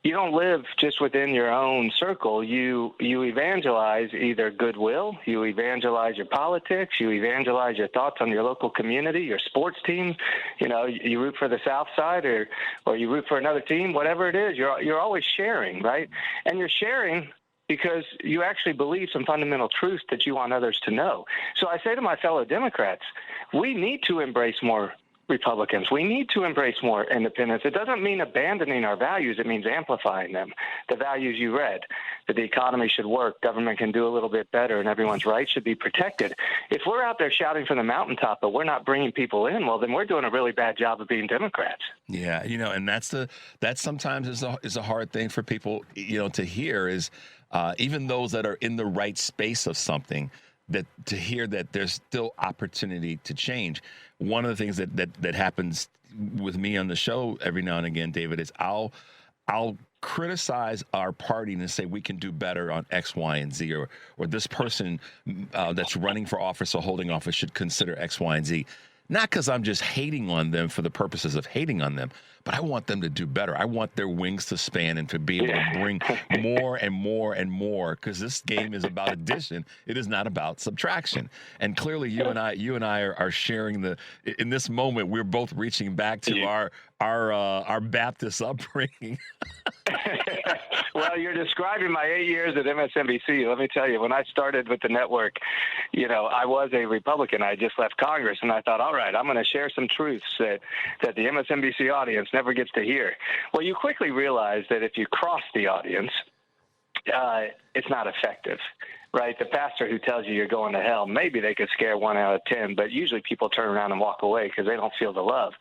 S6: You don't live just within your own circle. You evangelize either goodwill, you evangelize your politics, you evangelize your thoughts on your local community, your sports team. You know, you root for the South Side or you root for another team, whatever it is. You're always sharing, right? And you're sharing because you actually believe some fundamental truth that you want others to know. So I say to my fellow Democrats, we need to embrace more Republicans. We need to embrace more independence. It doesn't mean abandoning our values. It means amplifying them. The values you read, that the economy should work, government can do a little bit better, and everyone's rights should be protected. If we're out there shouting from the mountaintop, but we're not bringing people in, well, then we're doing a really bad job of being Democrats.
S4: Yeah, and that sometimes is a hard thing for people, to hear, is even those that are in the right space of something, that to hear that there's still opportunity to change. One of the things that happens with me on the show every now and again, David, is I'll criticize our party and say we can do better on X, Y, and Z, or this person that's running for office or holding office should consider X, Y, and Z. Not because I'm just hating on them for the purposes of hating on them, but I want them to do better. I want their wings to span and to be able to bring more and more and more, because this game is about addition. It is not about subtraction. And clearly you and I are sharing in this moment, we're both reaching back to our Baptist upbringing.
S6: Well, you're describing my 8 years at MSNBC. Let me tell you, when I started with the network, I was a Republican. I just left Congress, and I thought, all right, I'm going to share some truths that the MSNBC audience never gets to hear. Well, you quickly realize that if you cross the audience, it's not effective. Right, the pastor who tells you you're going to hell, maybe they could scare 1 out of 10, but usually people turn around and walk away because they don't feel the love.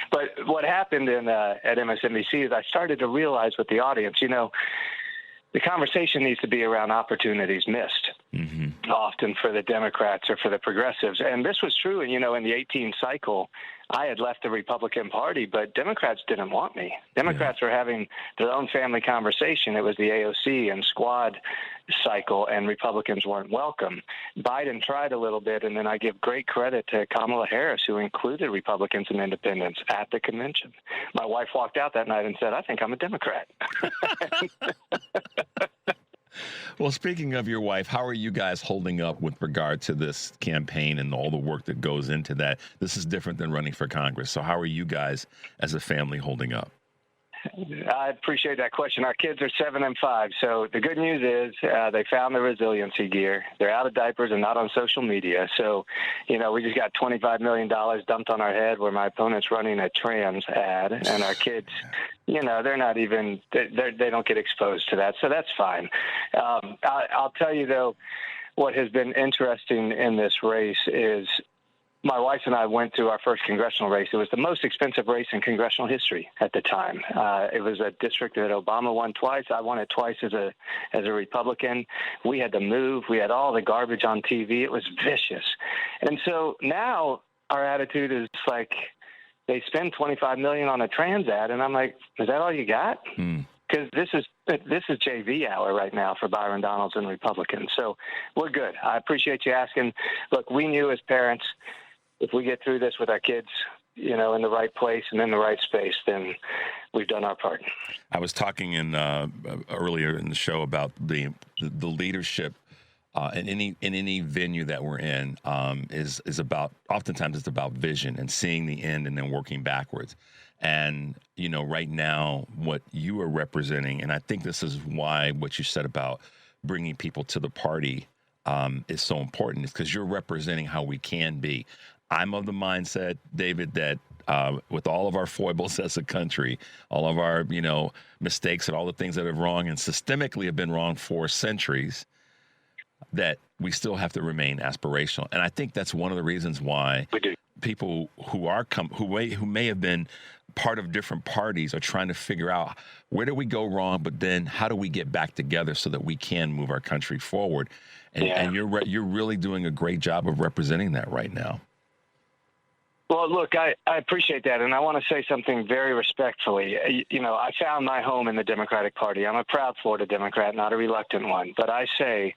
S6: But what happened at MSNBC is I started to realize with the audience, the conversation needs to be around opportunities missed, often for the Democrats or for the progressives. And this was true, in the 18 cycle. I had left the Republican Party, but Democrats didn't want me. Democrats were having their own family conversation. It was the AOC and Squad cycle, and Republicans weren't welcome. Biden tried a little bit, and then I give great credit to Kamala Harris, who included Republicans and independents at the convention. My wife walked out that night and said, I think I'm a Democrat.
S4: Well, speaking of your wife, how are you guys holding up with regard to this campaign and all the work that goes into that? This is different than running for Congress. So how are you guys as a family holding up?
S6: I appreciate that question. Our kids are 7 and 5. So the good news is they found the resiliency gear. They're out of diapers and not on social media. So, we just got $25 million dumped on our head where my opponent's running a trans ad, and our kids, they're not even, they don't get exposed to that. So that's fine. I'll tell you, though, what has been interesting in this race is my wife and I went to our first congressional race. It was the most expensive race in congressional history at the time. It was a district that Obama won twice. I won it twice as a Republican. We had to move. We had all the garbage on TV. It was vicious. And so now our attitude is like, they spend $25 million on a trans ad, and I'm like, is that all you got? Because this is JV hour right now for Byron Donalds and Republicans. So we're good. I appreciate you asking. Look, we knew as parents, if we get through this with our kids, in the right place and in the right space, then we've done our part.
S4: I was talking earlier in the show about the leadership in any venue that we're in is about, oftentimes it's about vision and seeing the end and then working backwards. And, right now, what you are representing, and I think this is why what you said about bringing people to the party is so important, is because you're representing how we can be. I'm of the mindset, David, that with all of our foibles as a country, all of our, mistakes and all the things that are wrong and systemically have been wrong for centuries, that we still have to remain aspirational. And I think that's one of the reasons why people who may have been part of different parties are trying to figure out where do we go wrong, but then how do we get back together so that we can move our country forward. And you're really doing a great job of representing that right now.
S6: Well, look, I appreciate that, and I want to say something very respectfully. I found my home in the Democratic Party. I'm a proud Florida Democrat, not a reluctant one. But I say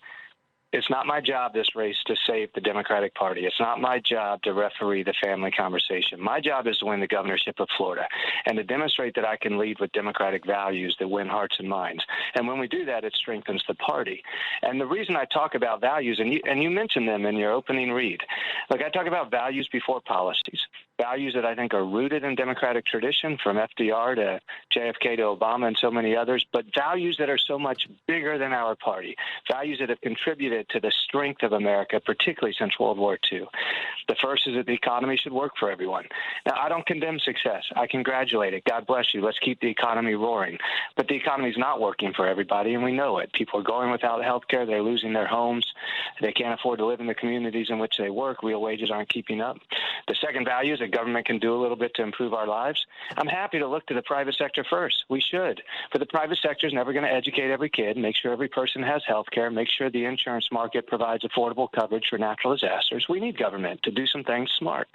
S6: it's not my job, this race, to save the Democratic Party. It's not my job to referee the family conversation. My job is to win the governorship of Florida and to demonstrate that I can lead with Democratic values that win hearts and minds. And when we do that, it strengthens the party. And the reason I talk about values, and you mentioned them in your opening read, I talk about values before policies. Values that I think are rooted in democratic tradition, from FDR to JFK to Obama and so many others, but values that are so much bigger than our party, values that have contributed to the strength of America, particularly since World War II. The first is that the economy should work for everyone. Now, I don't condemn success. I congratulate it. God bless you. Let's keep the economy roaring. But the economy is not working for everybody, and we know it. People are going without health care. They're losing their homes. They can't afford to live in the communities in which they work. Real wages aren't keeping up. The second value is that government can do a little bit to improve our lives. I'm happy to look to the private sector first. We should. But the private sector is never going to educate every kid, make sure every person has health care, make sure the insurance market provides affordable coverage for natural disasters. We need government to do some things smart.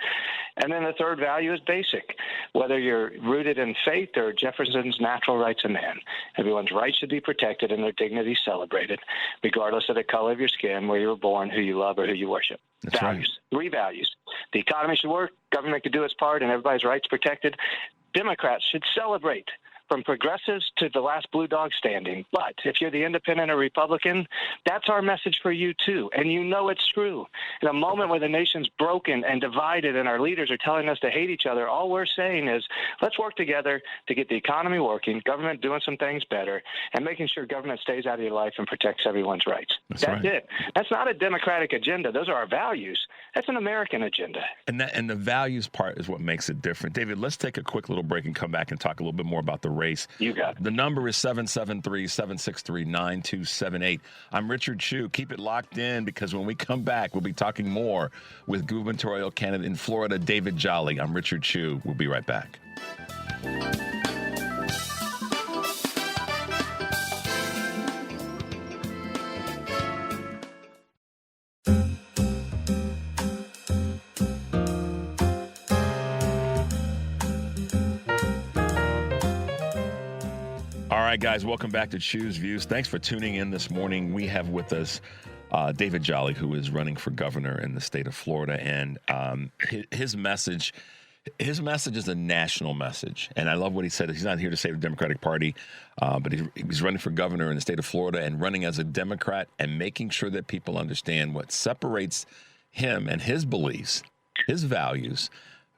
S6: And then the third value is basic. Whether you're rooted in faith or Jefferson's natural rights of man, everyone's rights should be protected and their dignity celebrated, regardless of the color of your skin, where you were born, who you love, or who you worship.
S4: That's
S6: values. Right. 3 values. The economy should work, government could do its part, and everybody's rights protected. Democrats should celebrate, from progressives to the last blue dog standing. But if you're the independent or Republican, that's our message for you too. And you know it's true. In a moment where the nation's broken and divided and our leaders are telling us to hate each other, all we're saying is let's work together to get the economy working, government doing some things better, and making sure government stays out of your life and protects everyone's rights. That's
S4: right.
S6: it. That's not a Democratic agenda. Those are our values. That's an American agenda.
S4: And the values part is what makes it different. David, let's take a quick little break and come back and talk a little bit more about the race.
S6: You got it.
S4: The number is 773-763-9278. I'm Richard Chu. Keep it locked in, because when we come back, we'll be talking more with gubernatorial candidate in Florida, David Jolly. I'm Richard Chu. We'll be right back. All right, guys, welcome back to Choose Views. Thanks for tuning in this morning. We have with us David Jolly, who is running for governor in the state of Florida, and his message is a national message. And I love what he said. He's not here to save the Democratic Party, but he's running for governor in the state of Florida and running as a Democrat and making sure that people understand what separates him and his beliefs, his values,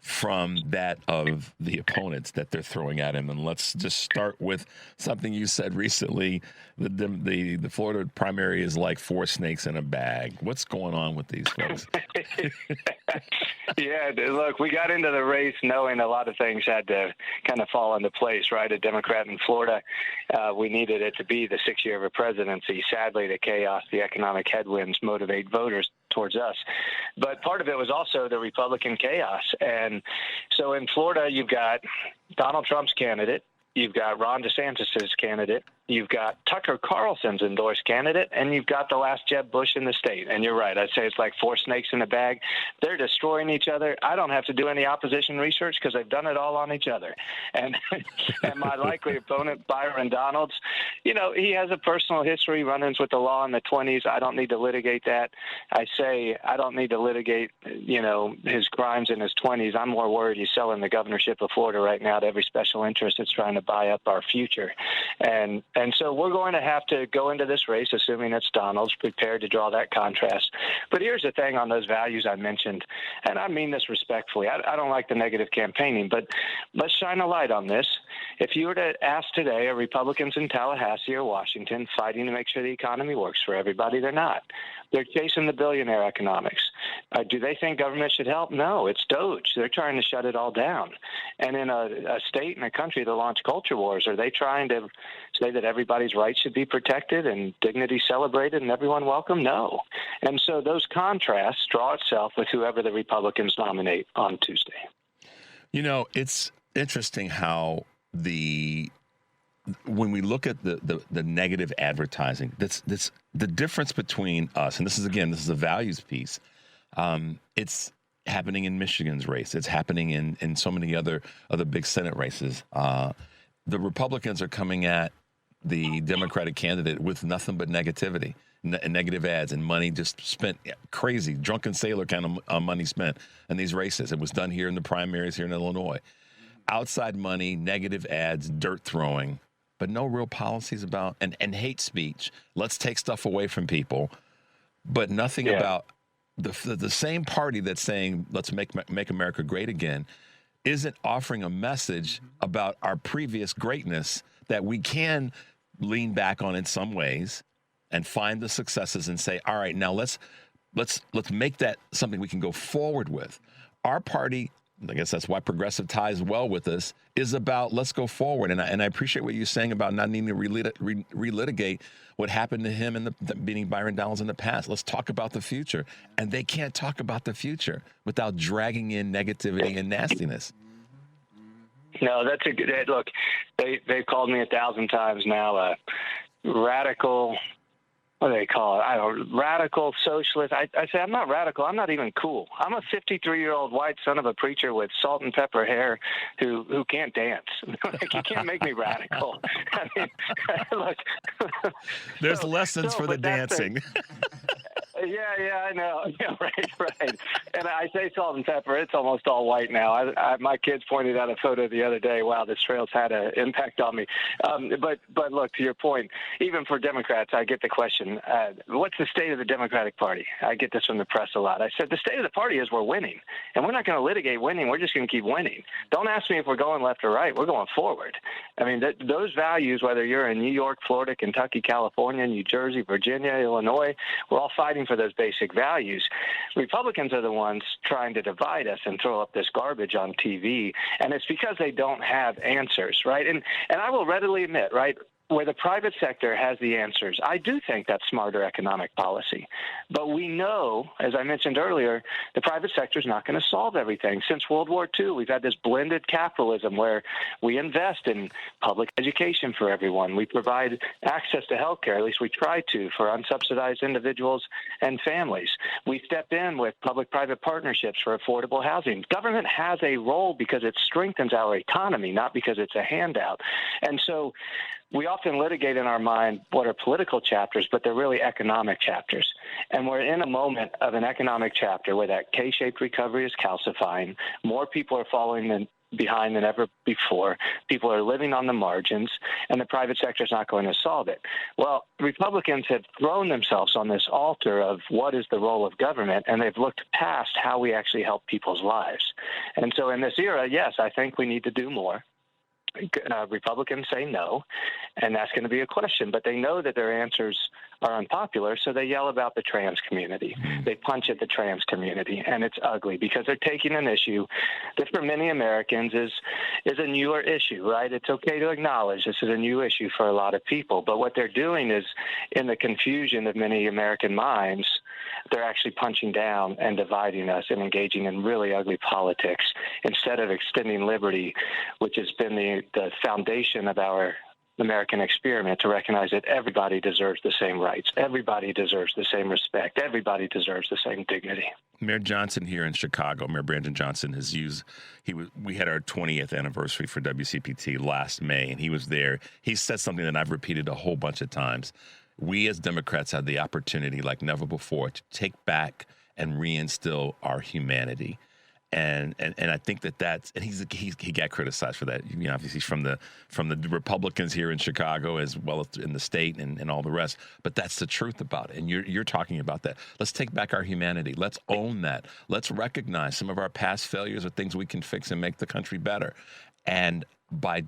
S4: from that of the opponents that they're throwing at him. And let's just start with something you said recently. The Florida primary is like 4 snakes in a bag. What's going on with these folks?
S6: Yeah, look, we got into the race knowing a lot of things had to kind of fall into place, right? A Democrat in Florida, we needed it to be the 6th year of a presidency. Sadly, the chaos, the economic headwinds motivate voters towards us. But part of it was also the Republican chaos. And so in Florida, you've got Donald Trump's candidate, you've got Ron DeSantis's candidate, you've got Tucker Carlson's endorsed candidate, and you've got the last Jeb Bush in the state. And you're right. I'd say it's like 4 snakes in a bag. They're destroying each other. I don't have to do any opposition research because they've done it all on each other. And and my likely opponent, Byron Donalds, you know, he has a personal history, run-ins with the law in the 20s. I don't need to litigate that. I say I don't need to litigate, you know, his crimes in his 20s. I'm more worried he's selling the governorship of Florida right now to every special interest that's trying to buy up our future. And so we're going to have to go into this race, assuming it's Donald's, prepared to draw that contrast. But here's the thing on those values I mentioned, and I mean this respectfully. I don't like the negative campaigning, but let's shine a light on this. If you were to ask today, are Republicans in Tallahassee or Washington fighting to make sure the economy works for everybody? They're not. They're chasing the billionaire economics. Do they think government should help? No, it's Doge. They're trying to shut it all down. And in a state and a country that launched culture wars, are they trying to say that everybody's rights should be protected and dignity celebrated and everyone welcome? No. And so those contrasts draw itself with whoever the Republicans nominate on Tuesday.
S4: You know, it's interesting how when we look at the negative advertising, that's the difference between us, and this is a values piece. It's happening in Michigan's race. It's happening in so many other big Senate races. The Republicans are coming at the Democratic candidate with nothing but negativity, negative ads, and money just spent crazy, drunken sailor kind of money spent in these races. It was done here in the primaries here in Illinois. Outside money, negative ads, dirt throwing, but no real policies about and hate speech. Let's take stuff away from people, but nothing about the same party that's saying let's make America great again isn't offering a message about our previous greatness that we can lean back on in some ways and find the successes and say, all right, now let's make that something we can go forward with. Our party I guess that's why progressive ties well with us, is about let's go forward. And I appreciate what you're saying about not needing to relitigate what happened to him and the beating Byron Donalds in the past. Let's talk about the future. And they can't talk about the future without dragging in negativity and nastiness.
S6: No, that's a good look. They've called me 1,000 times now radical. What do they call it? I don't radical socialist. I say I'm not radical. I'm not even cool. I'm a 53-year-old white son of a preacher with salt and pepper hair who can't dance. Like, you can't make me radical. I mean, look.
S4: There's lessons for the dancing.
S6: Yeah, I know. Yeah, right. And I say salt and pepper. It's almost all white now. My kids pointed out a photo the other day. Wow, this trail's had an impact on me. But look, to your point, even for Democrats, I get the question, what's the state of the Democratic Party? I get this from the press a lot. I said, the state of the party is we're winning. And we're not going to litigate winning. We're just going to keep winning. Don't ask me if we're going left or right. We're going forward. I mean, those values, whether you're in New York, Florida, Kentucky, California, New Jersey, Virginia, Illinois, we're all fighting for those basic values. Republicans are the ones trying to divide us and throw up this garbage on TV, and it's because they don't have answers, right? And I will readily admit, right, where the private sector has the answers, I do think that's smarter economic policy. But we know, as I mentioned earlier, the private sector is not going to solve everything. Since World War II, we've had this blended capitalism where we invest in public education for everyone. We provide access to health care, at least we try to, for unsubsidized individuals and families. We step in with public-private partnerships for affordable housing. Government has a role because it strengthens our economy, not because it's a handout. And so we often litigate in our mind what are political chapters, but they're really economic chapters. And we're in a moment of an economic chapter where that K-shaped recovery is calcifying. More people are falling behind than ever before. People are living on the margins, and the private sector is not going to solve it. Well, Republicans have thrown themselves on this altar of what is the role of government, and they've looked past how we actually help people's lives. And so in this era, yes, I think we need to do more. Republicans say no, and that's going to be a question. But they know that their answers are unpopular, so they yell about the trans community. They punch at the trans community, and it's ugly because they're taking an issue that for many Americans is a newer issue, right? It's okay to acknowledge this is a new issue for a lot of people. But what they're doing is, in the confusion of many American minds, they're actually punching down and dividing us and engaging in really ugly politics instead of extending liberty, which has been the foundation of our American experiment, to recognize that everybody deserves the same rights. Everybody deserves the same respect. Everybody deserves the same dignity.
S4: Mayor Johnson here in Chicago, Mayor Brandon Johnson, we had our 20th anniversary for WCPT last May, and he was there. He said something that I've repeated a whole bunch of times. We as Democrats have the opportunity like never before to take back and reinstill our humanity. And I think that's, and he got criticized for that. You know, obviously from the Republicans here in Chicago as well as in the state and all the rest. But that's the truth about it. And you're talking about that. Let's take back our humanity. Let's own that. Let's recognize some of our past failures or things we can fix and make the country better. And by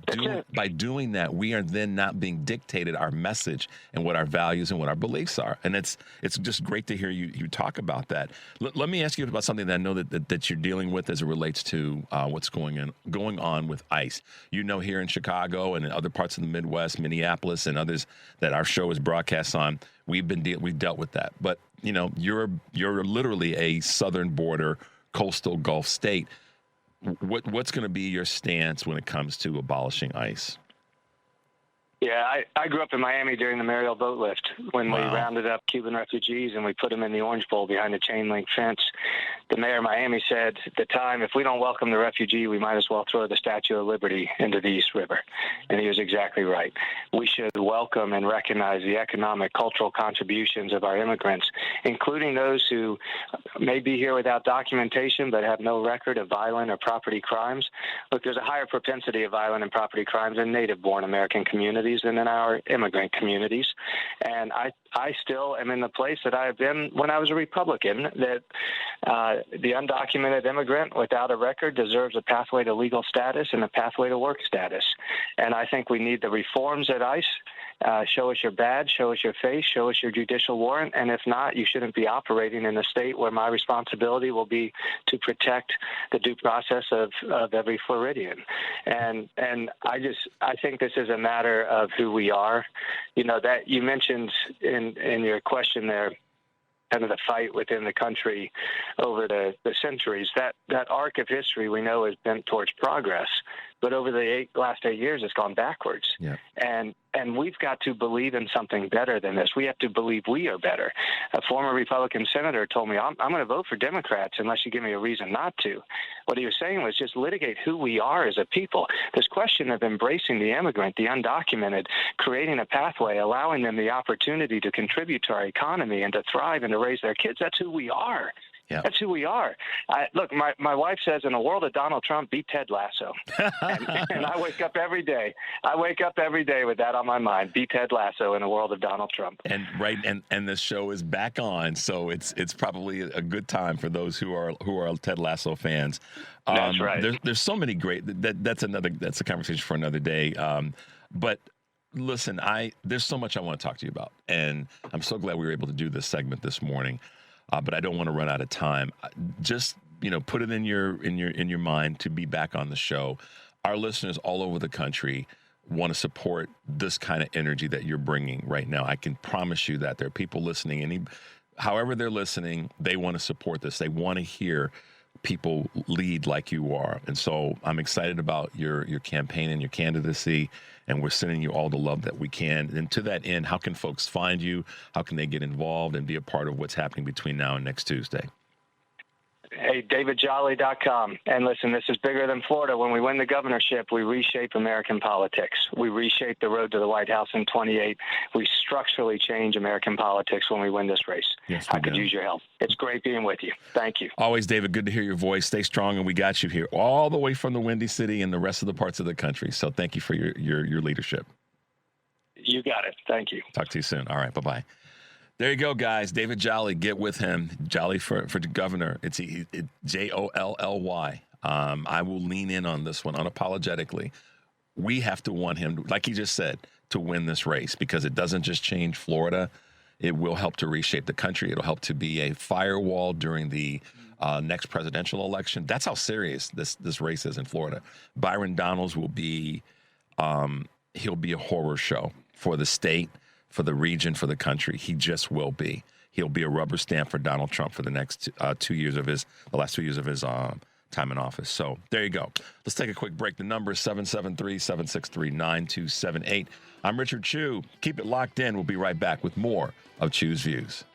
S4: doing that, we are then not being dictated our message and what our values and what our beliefs are. And it's just great to hear you talk about that. Let me ask you about something that I know that you're dealing with as it relates to what's going on with ICE. You know, here in Chicago and in other parts of the Midwest, Minneapolis, and others that our show is broadcast on, we've dealt with that. But you know, you're literally a southern border coastal Gulf state. What's going to be your stance when it comes to abolishing ICE?
S6: Yeah, I grew up in Miami during the Mariel boat lift when we rounded up Cuban refugees and we put them in the Orange Bowl behind a chain link fence. The mayor of Miami said at the time, if we don't welcome the refugee, we might as well throw the Statue of Liberty into the East River. And he was exactly right. We should welcome and recognize the economic, cultural contributions of our immigrants, including those who may be here without documentation but have no record of violent or property crimes. Look, there's a higher propensity of violent and property crimes in native-born American communities than in our immigrant communities. And I still am in the place that I have been when I was a Republican, that the undocumented immigrant without a record deserves a pathway to legal status and a pathway to work status. And I think we need the reforms at ICE Show us your badge, show us your face, show us your judicial warrant, and if not, you shouldn't be operating in a state where my responsibility will be to protect the due process of every Floridian. And I think this is a matter of who we are. You know, that you mentioned in your question there, kind of the fight within the country over the centuries. That arc of history we know has been towards progress, but over the last 8 years, it's gone backwards.
S4: Yeah.
S6: And we've got to believe in something better than this. We have to believe we are better. A former Republican senator told me, I'm going to vote for Democrats unless you give me a reason not to. What he was saying was just litigate who we are as a people. This question of embracing the immigrant, the undocumented, creating a pathway, allowing them the opportunity to contribute to our economy and to thrive and to raise their kids, that's who we are.
S4: Yeah.
S6: That's who we are. Look, my wife says, in a world of Donald Trump, beat Ted Lasso. and I wake up every day. With that on my mind. Beat Ted Lasso in a world of Donald Trump.
S4: And the show is back on, so it's probably a good time for those who are Ted Lasso fans.
S6: That's right.
S4: There's so many great. That's a conversation for another day. But listen, there's so much I want to talk to you about, and I'm so glad we were able to do this segment this morning. But I don't want to run out of time. Just, put it in your mind to be back on the show. Our listeners all over the country want to support this kind of energy that you're bringing right now. I can promise you that there are people listening, however they're listening, they want to support this. They want to hear people lead like you are. And so I'm excited about your campaign and your candidacy, and we're sending you all the love that we can. And to that end, how can folks find you? How can they get involved and be a part of what's happening between now and next Tuesday?
S6: Hey, DavidJolly.com. And listen, this is bigger than Florida. When we win the governorship, we reshape American politics. We reshape the road to the White House in 28. We structurally change American politics when we win this race.
S4: Yes,
S6: I could use your help. It's great being with you. Thank you.
S4: Always, David. Good to hear your voice. Stay strong, and we got you here all the way from the Windy City and the rest of the parts of the country. So thank you for your leadership.
S6: You got it. Thank you.
S4: Talk to you soon. All right. Bye-bye. There you go, guys. David Jolly, get with him. Jolly for the governor. It's Jolly. I will lean in on this one unapologetically. We have to want him, like he just said, to win this race, because it doesn't just change Florida. It will help to reshape the country. It'll help to be a firewall during the next presidential election. That's how serious this race is in Florida. Byron Donalds will be, he'll be a horror show for the state, for the region, for the country. He just will be. He'll be a rubber stamp for Donald Trump for the next 2 years of the last 2 years of his time in office. So there you go. Let's take a quick break. The number is 773-763-9278. I'm Richard Chew. Keep it locked in. We'll be right back with more of Chew's Views.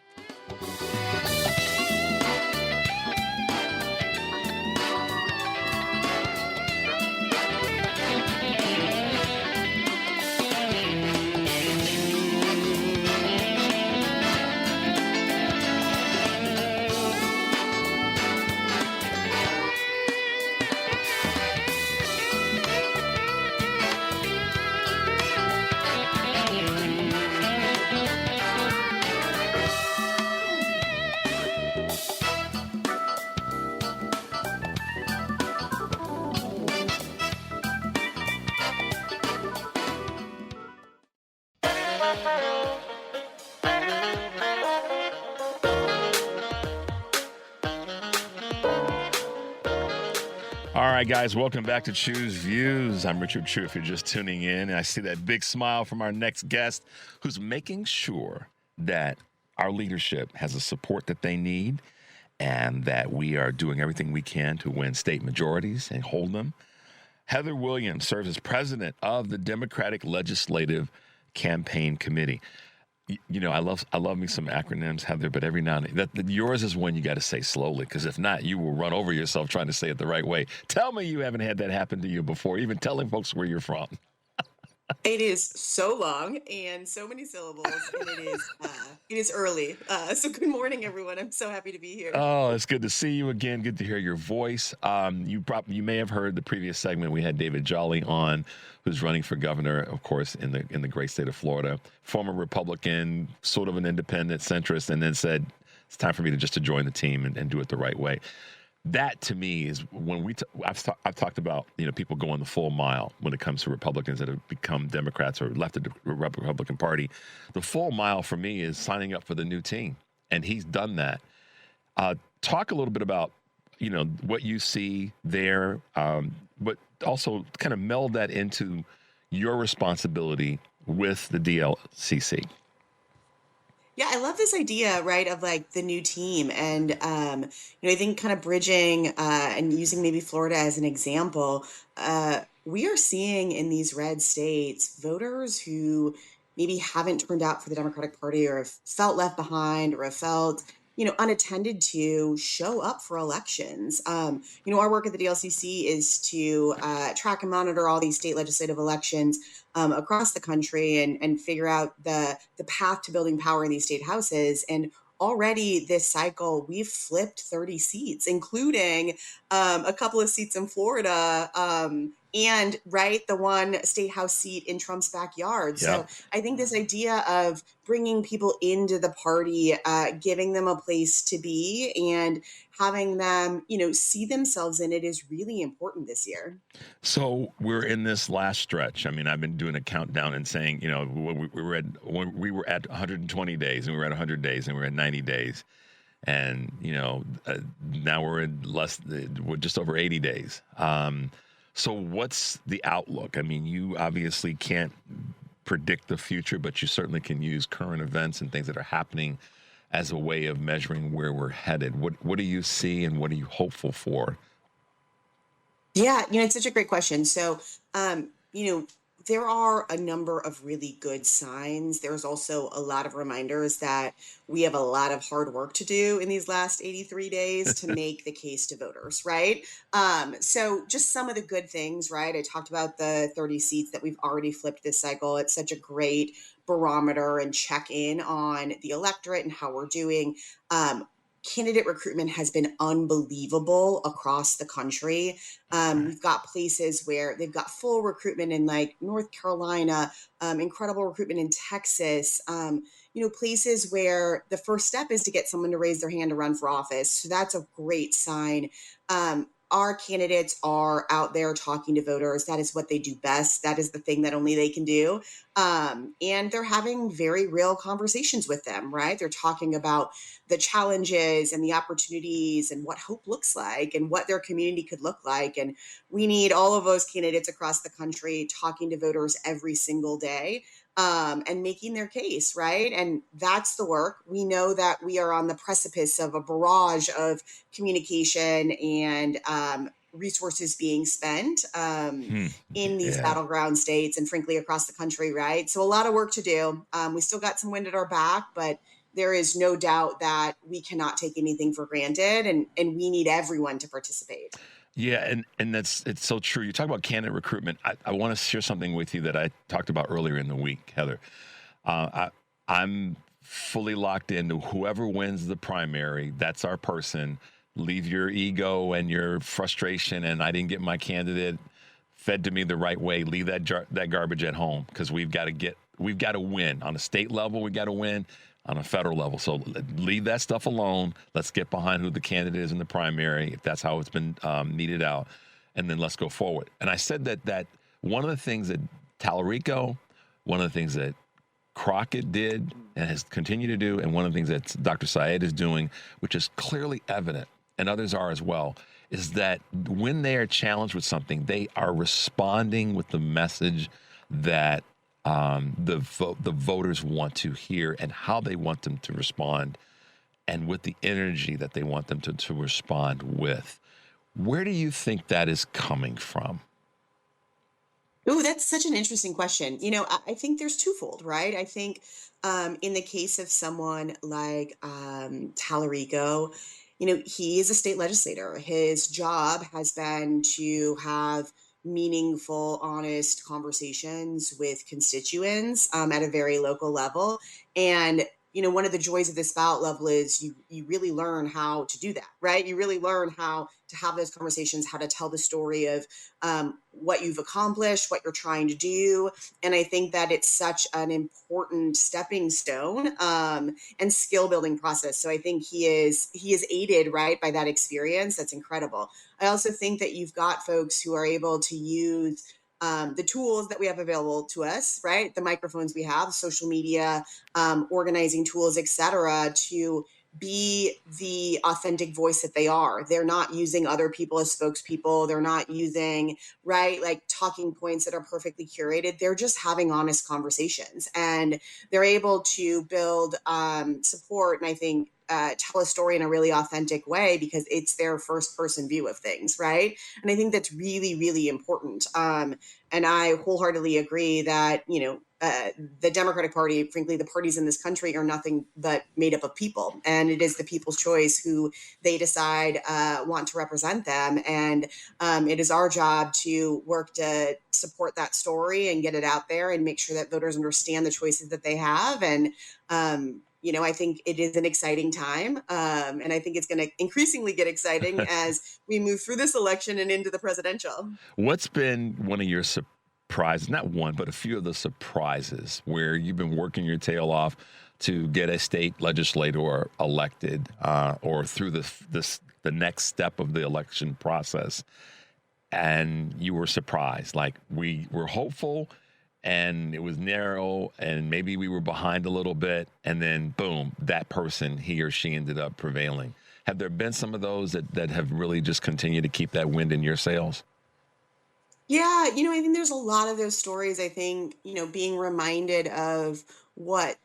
S4: All right, guys, welcome back to Chew's Views. I'm Richard Chew, if you're just tuning in. And I see that big smile from our next guest, who's making sure that our leadership has the support that they need and that we are doing everything we can to win state majorities and hold them. Heather Williams serves as president of the Democratic Legislative Campaign Committee. I love me some acronyms, Heather, but every now and then, yours is one you got to say slowly, because if not, you will run over yourself trying to say it the right way. Tell me you haven't had that happen to you before, even telling folks where you're from.
S7: It is so long and so many syllables, and it is early. So good morning, everyone. I'm so happy to be here.
S4: Oh, it's good to see you again. Good to hear your voice. You may have heard the previous segment. We had David Jolly on, who's running for governor, of course, in the great state of Florida. Former Republican, sort of an independent centrist, and then said it's time for me to join the team and do it the right way. that to me is when I've talked about, people going the full mile when it comes to Republicans that have become Democrats or left the Republican Party. The full mile for me is signing up for the new team, and he's done that. Talk a little bit about what you see there, but also kind of meld that into your responsibility with the DLCC.
S7: Yeah, I love this idea, right, of like the new team. And, I think kind of bridging and using maybe Florida as an example, we are seeing in these red states voters who maybe haven't turned out for the Democratic Party or have felt left behind or have felt, unattended to show up for elections. Our work at the DLCC is to track and monitor all these state legislative elections across the country and figure out the path to building power in these state houses. And already this cycle, we've flipped 30 seats, including a couple of seats in Florida and the one state house seat in Trump's backyard.
S4: Yeah.
S7: So I think this idea of bringing people into the party, giving them a place to be and having them, see themselves in it is really important this year.
S4: So we're in this last stretch. I mean, I've been doing a countdown and saying, when we were at 120 days and we were at 100 days and we were at 90 days. And, now we're in we're just over 80 days. So what's the outlook? I mean, you obviously can't predict the future, but you certainly can use current events and things that are happening as a way of measuring where we're headed. What do you see and what are you hopeful for?
S7: Yeah, it's such a great question. So, there are a number of really good signs. There's also a lot of reminders that we have a lot of hard work to do in these last 83 days to make the case to voters, right? So just some of the good things, right? I talked about the 30 seats that we've already flipped this cycle. It's such a great barometer and check in on the electorate and how we're doing. Candidate recruitment has been unbelievable across the country. We've got places where they've got full recruitment in like North Carolina, incredible recruitment in Texas, places where the first step is to get someone to raise their hand to run for office. So that's a great sign. Our candidates are out there talking to voters. That is what they do best. That is the thing that only they can do. And they're having very real conversations with them, right? They're talking about the challenges and the opportunities and what hope looks like and what their community could look like. And we need all of those candidates across the country talking to voters every single day. And making their case, right? And that's the work. We know that we are on the precipice of a barrage of communication and resources being spent in these battleground states and frankly across the country, right? So a lot of work to do. We still got some wind at our back, but there is no doubt that we cannot take anything for granted and we need everyone to participate.
S4: Yeah, and it's so true. You talk about candidate recruitment. I want to share something with you that I talked about earlier in the week, Heather. I'm fully locked into whoever wins the primary, that's our person. Leave your ego and your frustration and I didn't get my candidate fed to me the right way. Leave that garbage at home because we've got to win. On a state level, we got to win. On a federal level. So leave that stuff alone. Let's get behind who the candidate is in the primary, if that's how it's been meted out, and then let's go forward. And I said that one of the things that Tallarico, one of the things that Crockett did and has continued to do, and one of the things that Dr. Syed is doing, which is clearly evident, and others are as well, is that when they are challenged with something, they are responding with the message that the voters want to hear and how they want them to respond and with the energy that they want them to respond with. Where do you think that is coming from?
S7: Oh, that's such an interesting question. I think there's twofold, right? I think in the case of someone like Tallarico, he is a state legislator. His job has been to have meaningful, honest conversations with constituents at a very local level. And, one of the joys of this ballot level is you really learn how to do that, right? You really learn how to have those conversations, how to tell the story of what you've accomplished, what you're trying to do. And I think that it's such an important stepping stone and skill building process. So I think he is aided, right, by that experience. That's incredible. I also think that you've got folks who are able to use the tools that we have available to us, right? The microphones we have, social media, organizing tools, et cetera, to be the authentic voice that they are. They're not using other people as spokespeople. They're not using, right, like talking points that are perfectly curated. They're just having honest conversations, and they're able to build support, and I think tell a story in a really authentic way because it's their first person view of things, right? And I think that's really, really important. And I wholeheartedly agree that, the Democratic Party, frankly, the parties in this country are nothing but made up of people. And it is the people's choice who they decide want to represent them. And it is our job to work to support that story and get it out there and make sure that voters understand the choices that they have. And, I think it is an exciting time. And I think it's going to increasingly get exciting as we move through this election and into the presidential.
S4: What's been one of your surprises, not one, but a few of the surprises where you've been working your tail off to get a state legislator elected or through the next step of the election process, and you were surprised? Like, we were hopeful and it was narrow and maybe we were behind a little bit, and then boom, that person, he or she, ended up prevailing. Have there been some of those that have really just continued to keep that wind in your sails?
S7: Yeah, I think there's a lot of those stories. I think, being reminded of what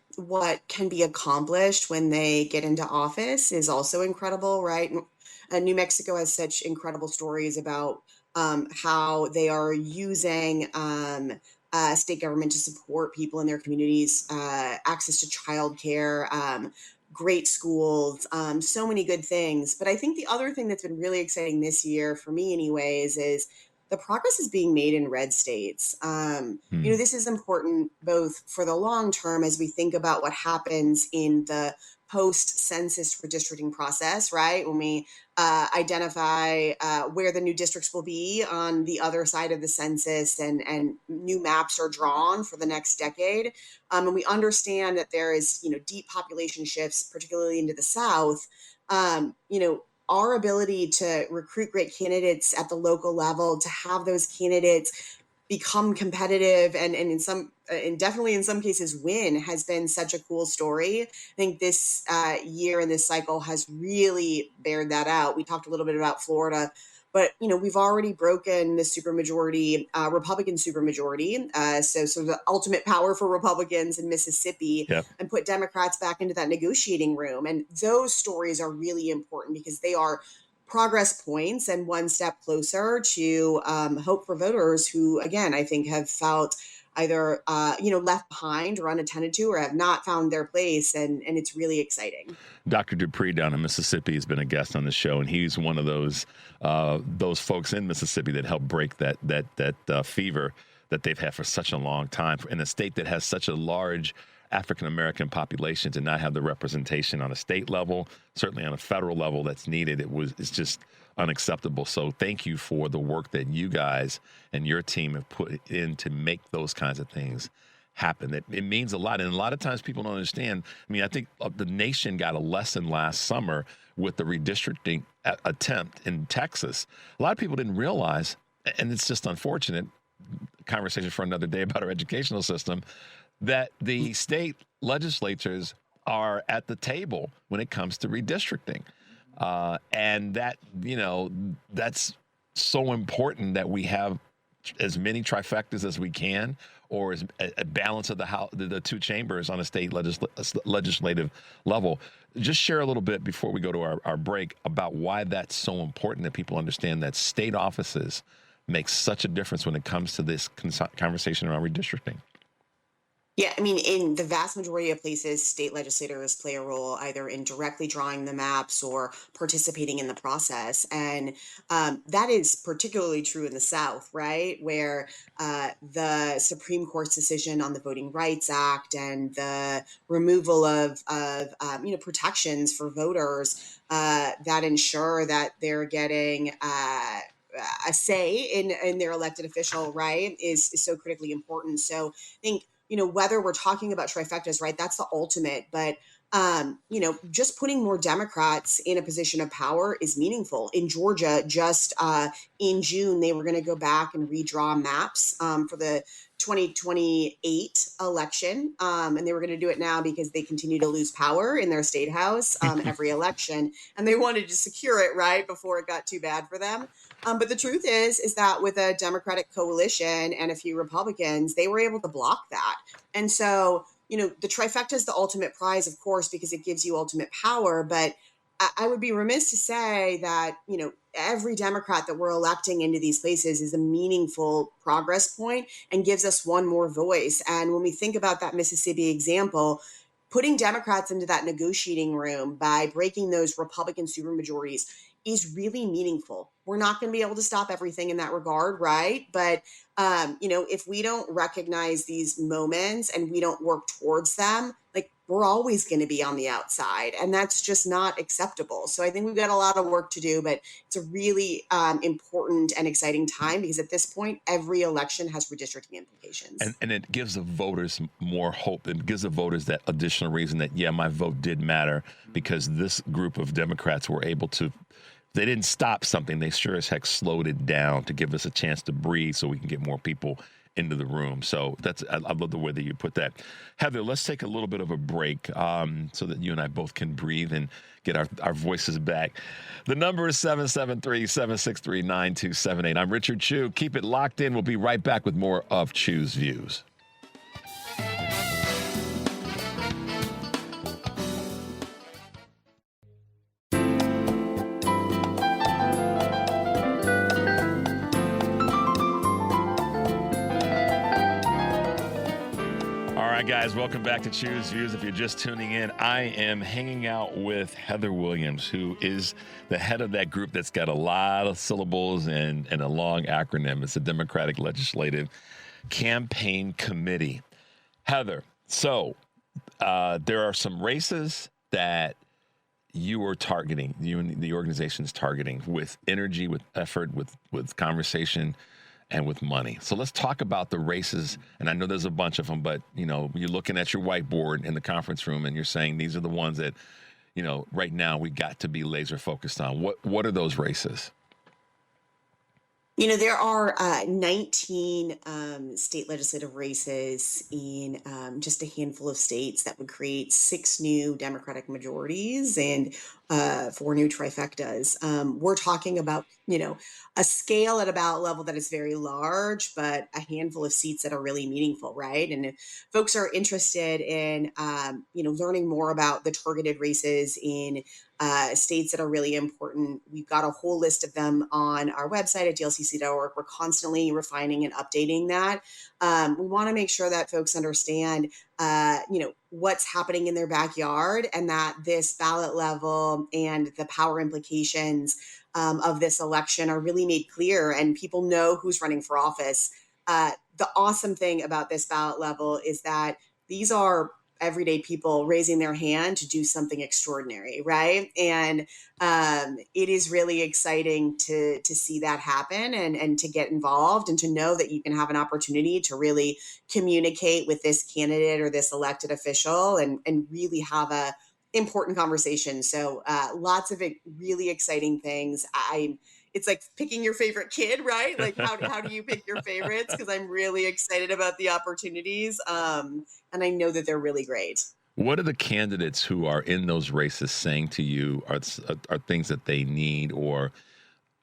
S7: can be accomplished when they get into office is also incredible, right? New Mexico has such incredible stories about how they are using state government to support people in their communities, access to childcare, great schools, so many good things. But I think the other thing that's been really exciting this year, for me anyways, is the progress is being made in red states. This is important both for the long term as we think about what happens in the post-census redistricting process, right? When we identify where the new districts will be on the other side of the census and new maps are drawn for the next decade. And we understand that there is, deep population shifts, particularly into the South. Our ability to recruit great candidates at the local level, to have those candidates become competitive and definitely in some cases win, has been such a cool story. I think this year and this cycle has really bared that out. We talked a little bit about Florida, but we've already broken the supermajority, Republican supermajority, so the ultimate power for Republicans in Mississippi,
S4: Yep.
S7: and put Democrats back into that negotiating room. And those stories are really important because they are progress points and one step closer to hope for voters who, again, I think have felt either left behind or unattended to, or have not found their place, and it's really exciting.
S4: Dr. Dupree down in Mississippi has been a guest on the show, and he's one of those folks in Mississippi that helped break that fever that they've had for such a long time in a state that has such a large African-American population. To not have the representation on a state level, certainly on a federal level that's needed, it's just unacceptable. So thank you for the work that you guys and your team have put in to make those kinds of things happen. It means a lot. And a lot of times people don't understand. I mean, I think the nation got a lesson last summer with the redistricting attempt in Texas. A lot of people didn't realize, and it's just unfortunate, conversation for another day about our educational system, that the state legislatures are at the table when it comes to redistricting. And that, that's so important that we have as many trifectas as we can, or as a balance of the two chambers on a state legislative level. Just share a little bit before we go to our break about why that's so important, that people understand that state offices make such a difference when it comes to this conversation around redistricting.
S7: Yeah, I mean, in the vast majority of places, state legislators play a role either in directly drawing the maps or participating in the process. And that is particularly true in the South, right? Where the Supreme Court's decision on the Voting Rights Act and the removal of protections for voters that ensure that they're getting a say in their elected official, right, is so critically important. So I think, whether we're talking about trifectas, right, that's the ultimate. But, just putting more Democrats in a position of power is meaningful. In Georgia, just in June, they were going to go back and redraw maps for the 2028 election. And they were going to do it now because they continue to lose power in their state house every election. And they wanted to secure it, right, before it got too bad for them. But the truth is that with a Democratic coalition and a few Republicans, they were able to block that. And so, the trifecta is the ultimate prize, of course, because it gives you ultimate power. But I would be remiss to say that, every Democrat that we're electing into these places is a meaningful progress point and gives us one more voice. And when we think about that Mississippi example, putting Democrats into that negotiating room by breaking those Republican supermajorities is really meaningful. We're not going to be able to stop everything in that regard, right? But, if we don't recognize these moments and we don't work towards them, like, we're always going to be on the outside, and that's just not acceptable. So I think we've got a lot of work to do, but it's a really important and exciting time because at this point, every election has redistricting implications.
S4: And it gives the voters more hope. It gives the voters that additional reason that, yeah, my vote did matter because this group of Democrats were able to, they didn't stop something. They sure as heck slowed it down to give us a chance to breathe so we can get more people into the room. So I love the way that you put that. Heather, let's take a little bit of a break so that you and I both can breathe and get our voices back. The number is 773-763-9278. I'm Richard Chew. Keep it locked in. We'll be right back with more of Chew's Views. Guys, welcome back to Chew's Views. If you're just tuning in, I am hanging out with Heather Williams, who is the head of that group that's got a lot of syllables and a long acronym. It's the Democratic Legislative Campaign Committee. Heather, so there are some races that you are targeting, you and the organization is targeting with energy, with effort, with conversation, and with money. So let's talk about the races. And I know there's a bunch of them, but, you're looking at your whiteboard in the conference room and you're saying these are the ones that, right now we got to be laser focused on. What are those races?
S7: There are 19 state legislative races in just a handful of states that would create 6 new Democratic majorities and 4 new trifectas. We're talking about, a scale at about level that is very large, but a handful of seats that are really meaningful, right? And if folks are interested in, learning more about the targeted races in states that are really important, we've got a whole list of them on our website at dlcc.org. We're constantly refining and updating that. We want to make sure that folks understand, what's happening in their backyard and that this ballot level and the power implications of this election are really made clear and people know who's running for office. The awesome thing about this ballot level is that these are everyday people raising their hand to do something extraordinary, right? And it is really exciting to see that happen and to get involved and to know that you can have an opportunity to really communicate with this candidate or this elected official and really have a important conversation. So lots of really exciting things. It's like picking your favorite kid, right? Like how do you pick your favorites? Because I'm really excited about the opportunities. And I know that they're really great.
S4: What are the candidates who are in those races saying to you are things that they need? Or,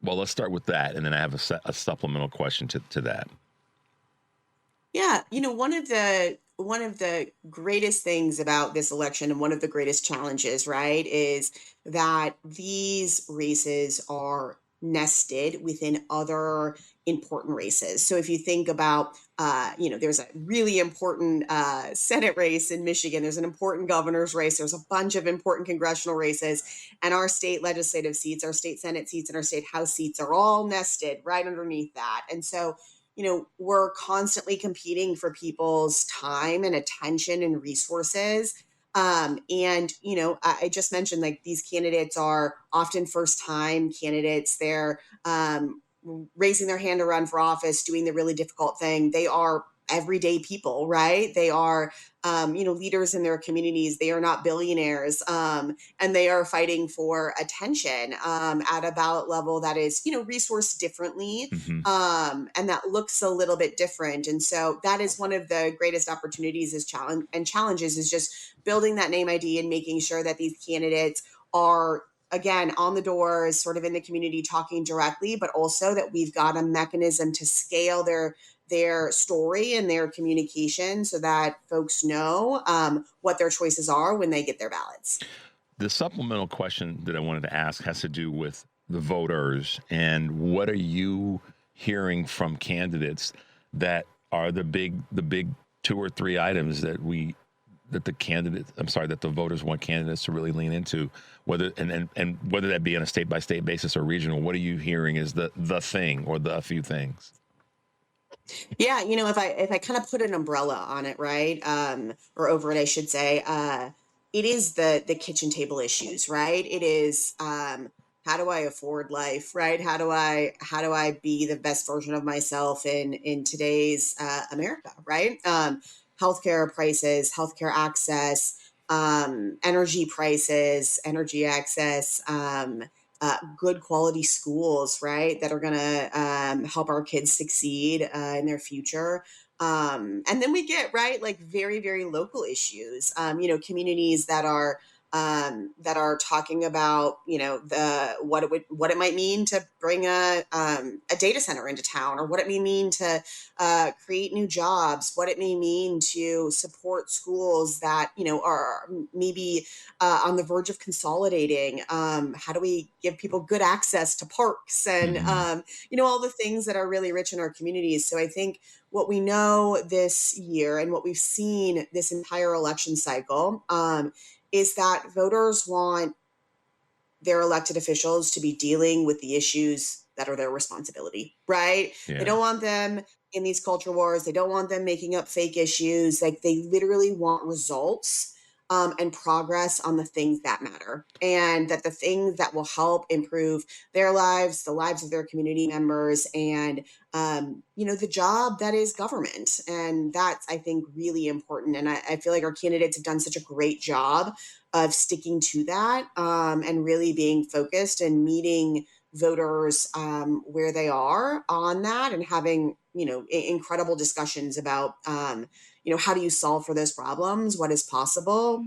S4: well, let's start with that. And then I have a supplemental question to that.
S7: Yeah. One of the greatest things about this election and one of the greatest challenges, right, is that these races are nested within other important races. So if you think about, there's a really important Senate race in Michigan, there's an important governor's race, there's a bunch of important congressional races, and our state legislative seats, our state Senate seats, and our state House seats are all nested right underneath that. And so, we're constantly competing for people's time and attention and resources. I just mentioned, like, these candidates are often first-time candidates. They're raising their hand to run for office, doing the really difficult thing. They are everyday people, right? They are, leaders in their communities. They are not billionaires, and they are fighting for attention at a ballot level that is, resourced differently, and that looks a little bit different. And so that is one of the greatest opportunities challenges is just building that name ID and making sure that these candidates are, again, on the doors, sort of in the community, talking directly, but also that we've got a mechanism to scale their story and their communication so that folks know what their choices are when they get their ballots.
S4: The supplemental question that I wanted to ask has to do with the voters, and what are you hearing from candidates that are the big 2 or 3 items that the voters want candidates to really lean into, whether that be on a state by state basis or regional. What are you hearing is the thing or the few things?
S7: Yeah, if I kind of put an umbrella on it, right, or over it, I should say, it is the kitchen table issues, right? It is how do I afford life, right? How do I be the best version of myself in today's America, right? Healthcare prices, healthcare access, energy prices, energy access, good quality schools, right, that are going to help our kids succeed in their future. And then we get, right, like very, very local issues, communities that are talking about, what it might mean to bring a data center into town, or what it may mean to create new jobs, what it may mean to support schools that, are maybe on the verge of consolidating. How do we give people good access to parks and, all the things that are really rich in our communities? So I think what we know this year and what we've seen this entire election cycle, is that voters want their elected officials to be dealing with the issues that are their responsibility, right? Yeah. They don't want them in these culture wars. They don't want them making up fake issues. Like, they literally want results and progress on the things that matter, and that the things that will help improve their lives, the lives of their community members, and, the job that is government. And that's, I think, really important. And I feel like our candidates have done such a great job of sticking to that and really being focused and meeting voters where they are on that, and having, incredible discussions about, how do you solve for those problems? What is possible?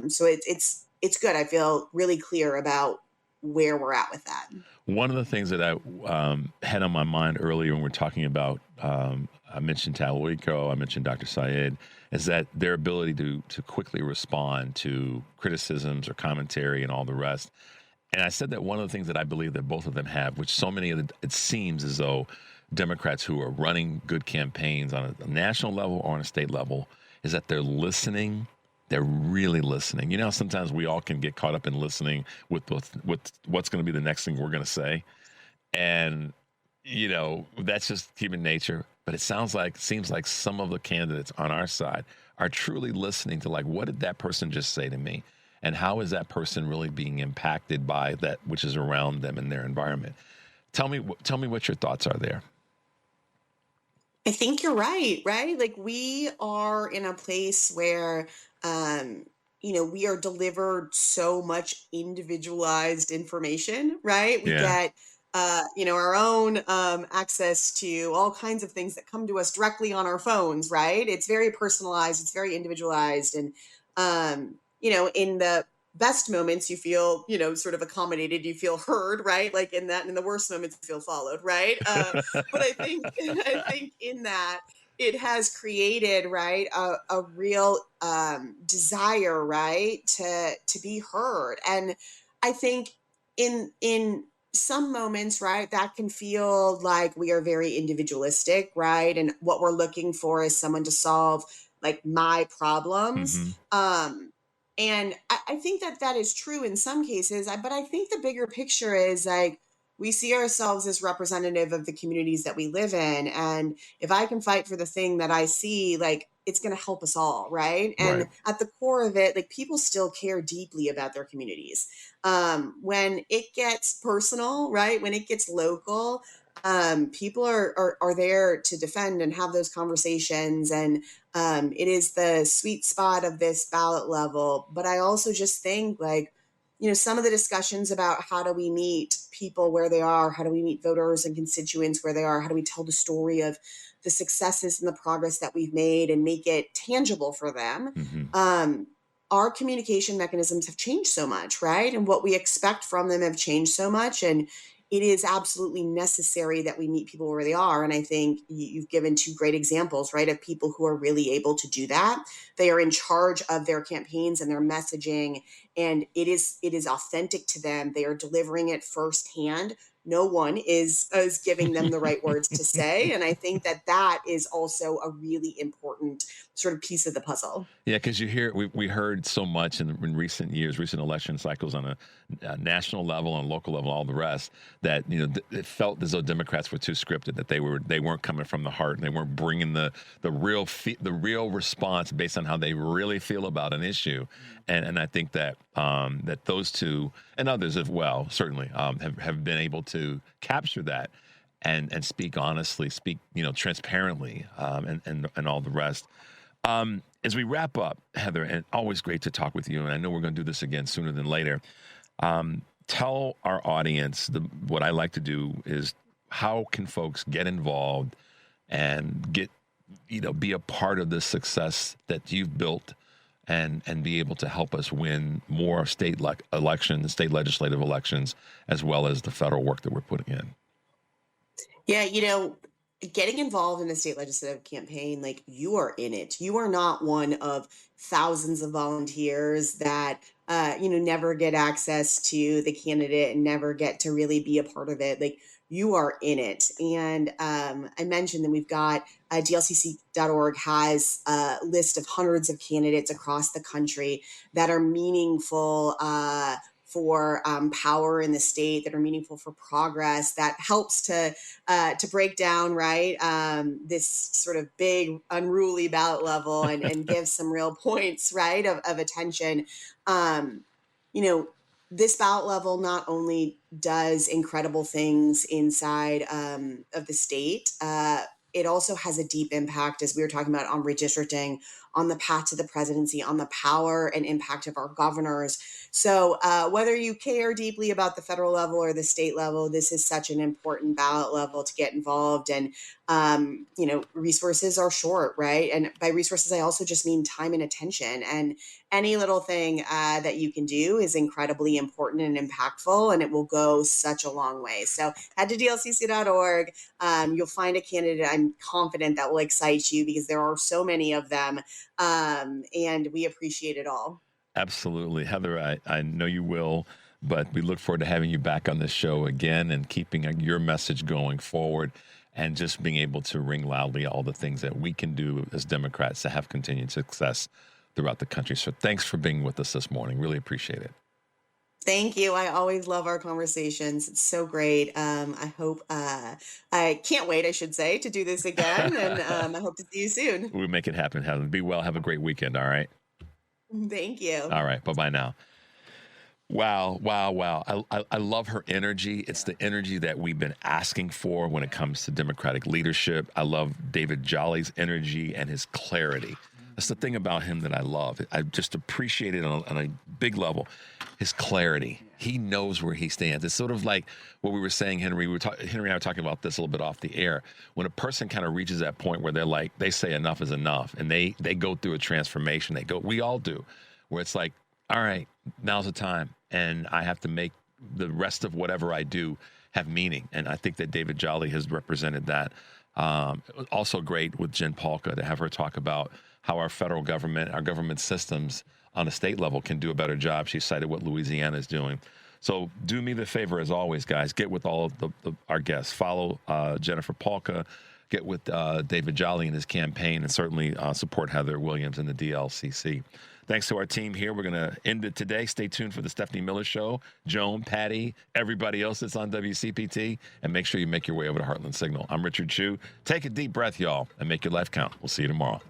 S7: So it's good. I feel really clear about where we're at with that.
S4: One of the things that I had on my mind earlier when we're talking about, I mentioned Talerico, I mentioned Dr. Syed, is that their ability to quickly respond to criticisms or commentary and all the rest. And I said that one of the things that I believe that both of them have, which so many of it seems as though Democrats who are running good campaigns on a national level or on a state level, is that they're listening. They're really listening. Sometimes we all can get caught up in listening with what's going to be the next thing we're going to say. And, that's just human nature. But it seems like some of the candidates on our side are truly listening to, like, what did that person just say to me? And how is that person really being impacted by that which is around them in their environment? Tell me what your thoughts are there.
S7: I think you're right? Like, we are in a place where, we are delivered so much individualized information, right? We get, our own access to all kinds of things that come to us directly on our phones, right? It's very personalized. It's very individualized. And, in the best moments, you feel, sort of accommodated, you feel heard, right? Like, in the worst moments, you feel followed, right? But I think in that, it has created, right, a real desire, right, to be heard. And I think in some moments, right, that can feel like we are very individualistic, right? And what we're looking for is someone to solve like my problems.
S4: Hmm.
S7: And I think that that is true in some cases, but I think the bigger picture is like we see ourselves as representative of the communities that we live in. And if I can fight for the thing that I see, like it's going to help us all, right?
S4: Right.
S7: And at the core of it, like people still care deeply about their communities. When it gets personal, right? When it gets local, people are there to defend and have those conversations. And it is the sweet spot of this ballot level. But I also just think like, some of the discussions about how do we meet people where they are, how do we meet voters and constituents where they are, how do we tell the story of the successes and the progress that we've made and make it tangible for them.
S4: Hmm.
S7: Our communication mechanisms have changed so much, right? And what we expect from them have changed so much. And it is absolutely necessary that we meet people where they are. And I think you've given two great examples, right, of people who are really able to do that. They are in charge of their campaigns and their messaging, and it is authentic to them. They are delivering it firsthand. No one is giving them the right words to say. And I think that that is also a really important sort of piece of the puzzle.
S4: Yeah, because we heard so much in recent years, recent election cycles on a national level and local level, all the rest, that it felt as though Democrats were too scripted, that they weren't coming from the heart, and they weren't bringing the real response based on how they really feel about an issue, and I think that that those two and others as well certainly have been able to capture that and speak honestly, speak transparently, and all the rest. As we wrap up, Heather, and always great to talk with you, and I know we're going to do this again sooner than later. Tell our audience what I like to do is how can folks get involved and get be a part of the success that you've built and be able to help us win more state elections, state legislative elections, as well as the federal work that we're putting in.
S7: Yeah, getting involved in a state legislative campaign, like you are in it. You are not one of thousands of volunteers that, never get access to the candidate and never get to really be a part of it. Like you are in it. And I mentioned that we've got DLCC.org has a list of hundreds of candidates across the country that are meaningful for power in the state, that are meaningful for progress, that helps to break down, right, this sort of big unruly ballot level and give some real points, right, of attention. This ballot level not only does incredible things inside of the state, it also has a deep impact, as we were talking about, on redistricting, on the path to the presidency, on the power and impact of our governors. So whether you care deeply about the federal level or the state level, this is such an important ballot level to get involved. And, resources are short, right? And by resources, I also just mean time and attention. And any little thing that you can do is incredibly important and impactful, and it will go such a long way. So head to dlcc.org. You'll find a candidate I'm confident that will excite you because there are so many of them. And we appreciate it all.
S4: Absolutely. Heather, I know you will, but we look forward to having you back on this show again and keeping your message going forward and just being able to ring loudly all the things that we can do as Democrats to have continued success throughout the country. So thanks for being with us this morning. Really appreciate it.
S7: Thank you. I always love our conversations. It's so great. I can't wait, I should say, to do this again. And I hope to see you soon.
S4: We'll make it happen, Heather. Be well. Have a great weekend. All right.
S7: Thank you.
S4: All right. Bye-bye now. Wow. I love her energy. It's the energy that we've been asking for when it comes to Democratic leadership. I love David Jolly's energy and his clarity. That's the thing about him that I love. I just appreciate it on a big level. His clarity. He knows where he stands. It's sort of like what we were saying, Henry. Henry and I were talking about this a little bit off the air. When a person kind of reaches that point where they say enough is enough, and they go through a transformation. We all do, where it's like, all right, now's the time, and I have to make the rest of whatever I do have meaning. And I think that David Jolly has represented that. Also great with Jen Pahlka to have her talk about how our federal government, our government systems on a state level can do a better job. She cited what Louisiana is doing. So do me the favor, as always, guys. Get with all of our guests. Follow Jennifer Palka. Get with David Jolly and his campaign, and certainly support Heather Williams and the DLCC. Thanks to our team here. We're going to end it today. Stay tuned for the Stephanie Miller Show. Joan, Patty, everybody else that's on WCPT. And make sure you make your way over to Heartland Signal. I'm Richard Chu. Take a deep breath, y'all, and make your life count. We'll see you tomorrow.